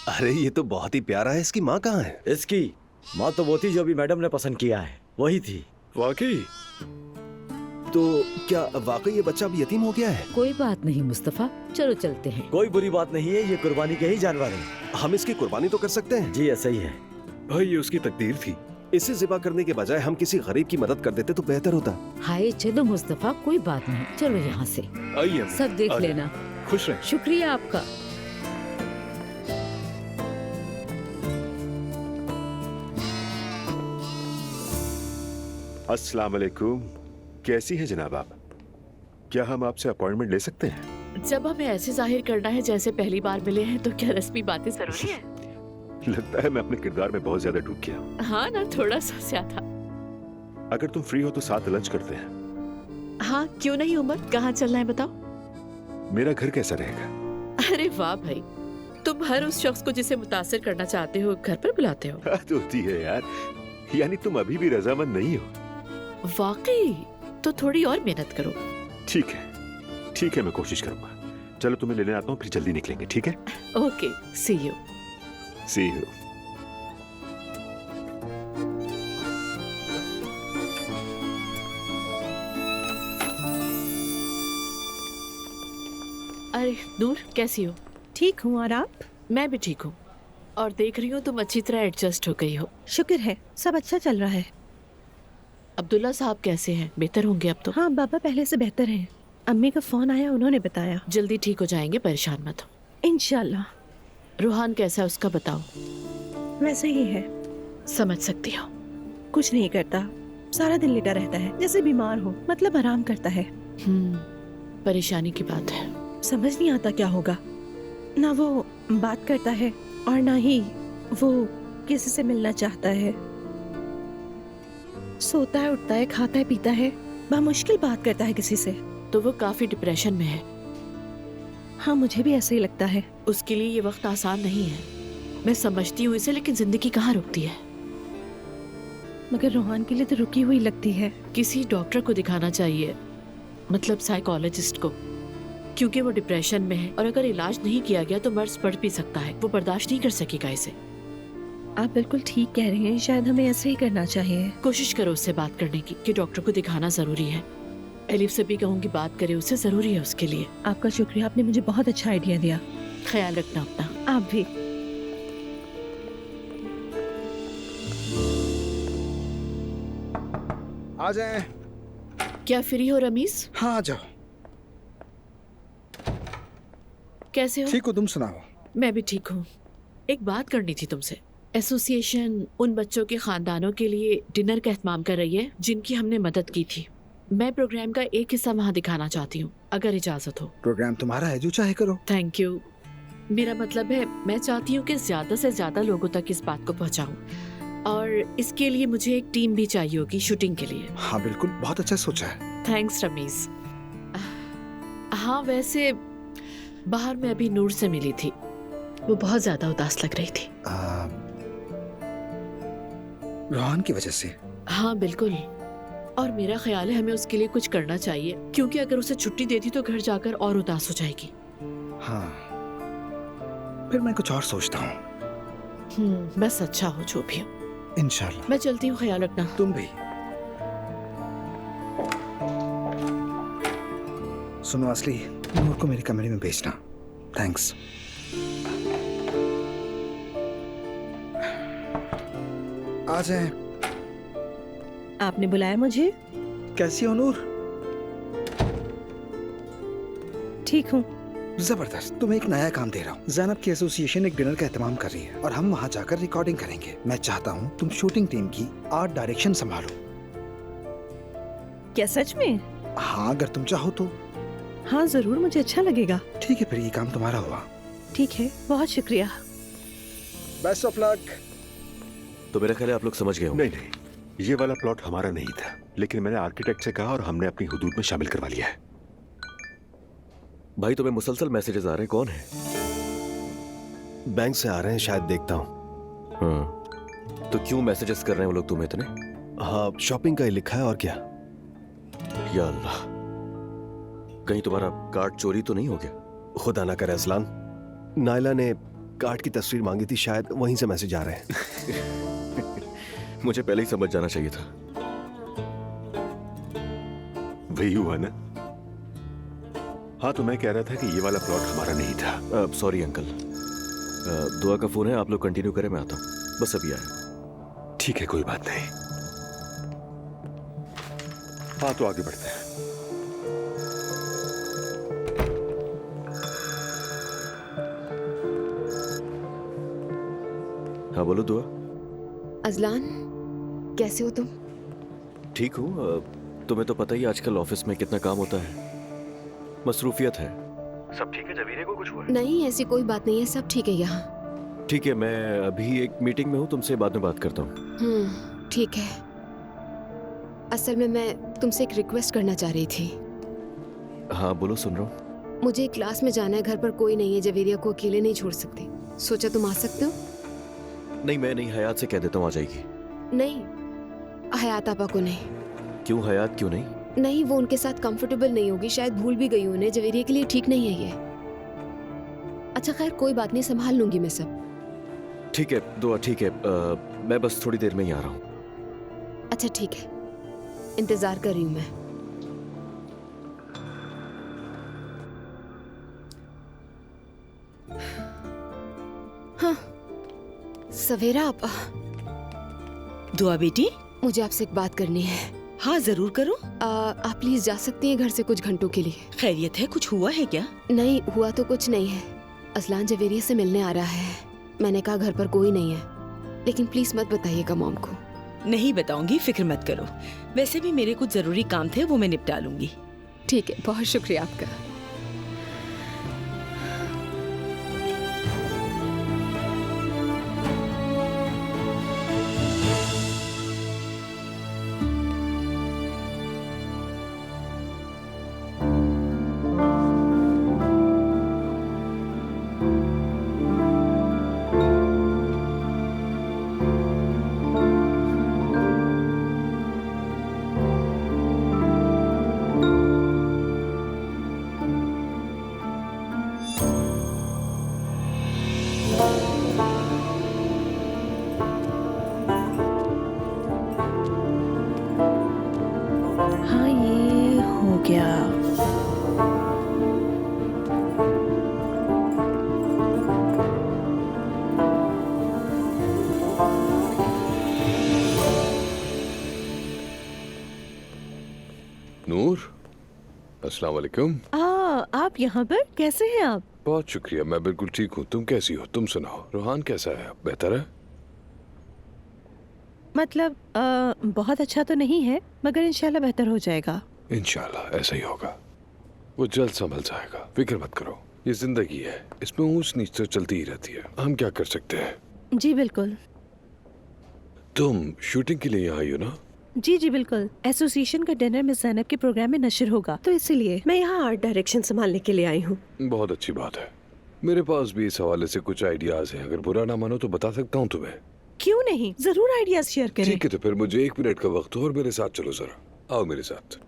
अरे ये तो बहुत ही प्यारा है। इसकी माँ कहाँ है? इसकी माँ तो वो थी जो अभी मैडम ने पसंद किया है, वही थी। वाकई? तो क्या वाकई ये बच्चा अब यतीम हो गया है? कोई बात नहीं मुस्तफा, चलो चलते हैं। कोई बुरी बात नहीं है, ये कुर्बानी के ही जानवर हैं। हम इसकी कुर्बानी तो कर सकते हैं। जी ऐसा ही है भाई, ये उसकी तकदीर थी। इसे ज़िबा करने के बजाय हम किसी गरीब की मदद कर देते तो बेहतर होता। हाय चलो मुस्तफा, कोई बात नहीं, चलो यहाँ से। आइए सब देख लेना। खुश रहें। शुक्रिया आपका। अस्सलाम वालेकुम। कैसी है जनाब आप? क्या हम आपसे अपॉइंटमेंट ले सकते हैं? जब हमें ऐसे जाहिर करना है जैसे पहली बार मिले हैं, तो क्या रस्मी बातें जरूरी है? लगता है मैं अपने किरदार में बहुत ज्यादा डूब गया। हाँ ना, थोड़ा सा ज्यादा। अगर तुम फ्री हो तो साथ लंच करते हैं। हाँ क्यों नहीं उमर, कहाँ चलना है बताओ? मेरा घर कैसा रहेगा? अरे वाह भाई, तुम हर उस शख्स को जिसे मुतासिर करना चाहते हो घर पर बुलाते हो। हद होती है यार, यानी तुम अभी भी रजामंद नहीं हो? वाकई? तो थोड़ी और मेहनत करो। ठीक है, ठीक है, मैं कोशिश करूंगा। चलो तुम्हें लेने आता हूँ, फिर जल्दी निकलेंगे, ठीक है? Okay, see you. See you. अरे नूर, कैसी हो? ठीक हूँ, और आप? मैं भी ठीक हूँ, और देख रही हूँ तुम अच्छी तरह एडजस्ट हो गई हो। शुक्र है, सब अच्छा चल रहा है। अब्दुल्ला साहब कैसे हैं? बेहतर होंगे अब तो? हाँ, बाबा पहले से बेहतर हैं। अम्मी का फोन आया, उन्होंने बताया जल्दी ठीक हो जाएंगे, परेशान मत हो। इंशाल्लाह। रूहान कैसा है, उसका बताओ। वैसे ही है। समझ सकती हो। कुछ नहीं करता, सारा दिन लेटा रहता है जैसे बीमार हो, मतलब आराम करता है। परेशानी की बात है। समझ नहीं आता क्या होगा। ना वो बात करता है और ना ही वो किसी से मिलना चाहता है। सोता है, उठता है, खाता है, पीता है, मुश्किल बात करता है किसी से। तो वो काफी डिप्रेशन में है। हाँ मुझे भी ऐसा ही लगता है। उसके लिए ये वक्त आसान नहीं है, मैं समझती हूँ इसे, लेकिन जिंदगी कहाँ रुकती है। मगर रोहान के लिए तो रुकी हुई लगती है। किसी डॉक्टर को दिखाना चाहिए, मतलब साइकोलॉजिस्ट को, क्योंकि वो डिप्रेशन में है और अगर इलाज नहीं किया गया तो मर्ज बढ़ भी सकता है। वो बर्दाश्त नहीं कर सकेगा इसे। आप बिल्कुल ठीक कह रहे हैं, शायद हमें ऐसे ही करना चाहिए। कोशिश करो उससे बात करने की, कि डॉक्टर को दिखाना जरूरी है। एलिफ से भी कहूँगी बात करे, उससे जरूरी है उसके लिए। आपका शुक्रिया, आपने मुझे बहुत अच्छा आइडिया दिया। ख्याल रखना अपना। आप भी। आ जाएं। क्या फ्री हो रमीज? हाँ आ जाओ। कैसे हो? ठीक हो, तुम सुनाओ? मैं भी ठीक हूँ। एक बात करनी थी तुमसे। एसोसिएशन उन बच्चों के खानदानों के लिए डिनर का एहतमाम कर रही है जिनकी हमने मदद की थी। मैं प्रोग्राम का एक हिस्सा वहाँ दिखाना चाहती हूँ, अगर इजाजत हो। प्रोग्राम तुम्हारा है, जो चाहे करो। Thank you. मेरा मतलब है, मैं चाहती हूँ कि ज्यादा से ज्यादा लोगों तक इस बात को पहुँचाऊँ, और इसके लिए मुझे एक टीम भी चाहिए होगी शूटिंग के लिए। हाँ बिल्कुल, बहुत अच्छा सोचा है। थैंक्स रमीज। हाँ वैसे बाहर मैं अभी नूर से मिली थी, वो बहुत ज्यादा उदास लग रही थी। रोहान की वजह से? हाँ बिल्कुल, और मेरा ख्याल है हमें उसके लिए कुछ करना चाहिए, क्योंकि अगर उसे छुट्टी देती तो घर जाकर और उदास हो जाएगी। हाँ, फिर मैं कुछ और सोचता हूँ। बस अच्छा हो जो भी हो। इंशाल्लाह। मैं चलती हूँ, ख्याल रखना। तुम भी। सुनो असली, नूर को मेरे कमरे में भेजना। थैंक्स। आ जाए। आपने बुलाया मुझे? कैसी हो नूर? ठीक हूँ। जबरदस्त। तुम्हें एक नया काम दे रहा हूँ। जैनब की एसोसिएशन एक डिनर का एहतमाम कर रही है और हम वहाँ जाकर रिकॉर्डिंग करेंगे। मैं चाहता हूँ तुम शूटिंग टीम की आर्ट डायरेक्शन संभालो। क्या सच में? हाँ, अगर तुम चाहो तो। हाँ जरूर, मुझे अच्छा लगेगा। ठीक है, फिर ये काम तुम्हारा हुआ। ठीक है, बहुत शुक्रिया। Best of luck. तो मेरा ख्याल है आप लोग समझ गए हो। नहीं नहीं, ये वाला प्लॉट हमारा नहीं था, लेकिन मैंने आर्किटेक्ट से कहा और हमने अपनी हुदूद में शामिल करवा लिया है। भाई तुम्हें मुसलसल मैसेजेस आ रहे हैं, कौन है? बैंक से आ रहे हैं, शायद देखता हूँ। हाँ, तो क्यों मैसेजेस कर रहे हैं वो लोग तुम्हें इतने? हाँ, शॉपिंग का ही लिखा है और क्या। या अल्लाह, कहीं तुम्हारा कार्ड चोरी तो नहीं हो गया? खुदा ना करे असलान, नायला ने कार्ड की तस्वीर मांगी थी, शायद वहीं से मैसेज आ रहे हैं। मुझे पहले ही समझ जाना चाहिए था। वही हुआ ना। हाँ, तो मैं कह रहा था कि ये वाला प्लॉट हमारा नहीं था। सॉरी अंकल, दुआ का फोन है, आप लोग कंटिन्यू करें, मैं आता हूँ, बस अभी आया। ठीक है, कोई बात नहीं। हाँ, तो आगे बढ़ते हैं। हाँ बोलो दुआ। अजलान, कैसे हो तुम? ठीक हूँ। तुम्हें तो पता ही आजकल ऑफिस में कितना काम होता है, मसरूफियत है। सब ठीक है? जवीरे को कुछ हुआ? नहीं, ऐसी कोई बात नहीं है, सब ठीक है यहाँ। ठीक है, मैं अभी एक मीटिंग में हूँ, तुमसे बाद में बात करता हूँ। ठीक है। असल में मैं तुमसे एक रिक्वेस्ट करना चाह रही थी। हाँ बोलो, सुन रहा हूँ। मुझे क्लास में जाना है, घर पर कोई नहीं है, जवेरिया को अकेले नहीं छोड़ सकती। सोचा तुम आ सकते हो? नहीं, मैं नहीं, हयात से कह देता हूँ आ जाएगी। नहीं, हयात आपा को नहीं। क्यों हयात, क्यों नहीं? नहीं, वो उनके साथ कंफर्टेबल नहीं होगी, शायद भूल भी गई उन्हें। जवेरिया के लिए ठीक नहीं है ये। अच्छा खैर, कोई बात नहीं, संभाल लूंगी मैं सब। ठीक है दुआ, ठीक है। मैं बस थोड़ी देर में ही आ रहा हूँ। अच्छा ठीक है, इंतजार कर रही हूँ मैं। हाँ, सवेरा आपा। दुआ बेटी, मुझे आपसे एक बात करनी है। हाँ जरूर करो। आप प्लीज जा सकती हैं घर से कुछ घंटों के लिए? खैरियत है? कुछ हुआ है क्या? नहीं, हुआ तो कुछ नहीं है। असलान जवेरिया से मिलने आ रहा है। मैंने कहा घर पर कोई नहीं है, लेकिन प्लीज मत बताइएगा मॉम को। नहीं बताऊंगी, फिक्र मत करो। वैसे भी मेरे कुछ जरूरी काम थे, वो मैं निपटा लूंगी। ठीक है, बहुत शुक्रिया आपका। हाँ, ये हो गया। नूर, अस्सलाम वालेकुम। आप यहाँ पर कैसे हैं आप? बहुत शुक्रिया, मैं बिल्कुल ठीक हूँ। तुम कैसी हो? तुम सुनाओ, रोहान कैसा है? बेहतर है? मतलब बहुत अच्छा तो नहीं है, मगर इंशाल्लाह बेहतर हो जाएगा। इंशाल्लाह ऐसा ही होगा, वो जल्द संभल जाएगा। फिक्र मत करो, ये जिंदगी है, इसमें ऊंच नीच तो चलती ही रहती है। हम क्या कर सकते हैं? जी बिल्कुल। तुम शूटिंग के लिए यहाँ आई हो ना? जी जी बिल्कुल। एसोसिएशन का डिनर मिस ज़ैनब के प्रोग्राम में नशर होगा, तो इसीलिए मैं यहाँ आर्ट डायरेक्शन संभालने के लिए आई हूँ। बहुत अच्छी बात है। मेरे पास भी इस हवाले से कुछ आइडियाज हैं, अगर बुरा ना मानो तो बता सकता हूँ तुम्हें। क्यों नहीं, जरूर आइडियाज शेयर करें। ठीक है, तो फिर मुझे 1 मिनट का वक्त हो और मेरे साथ चलो जरा। आओ मेरे साथ।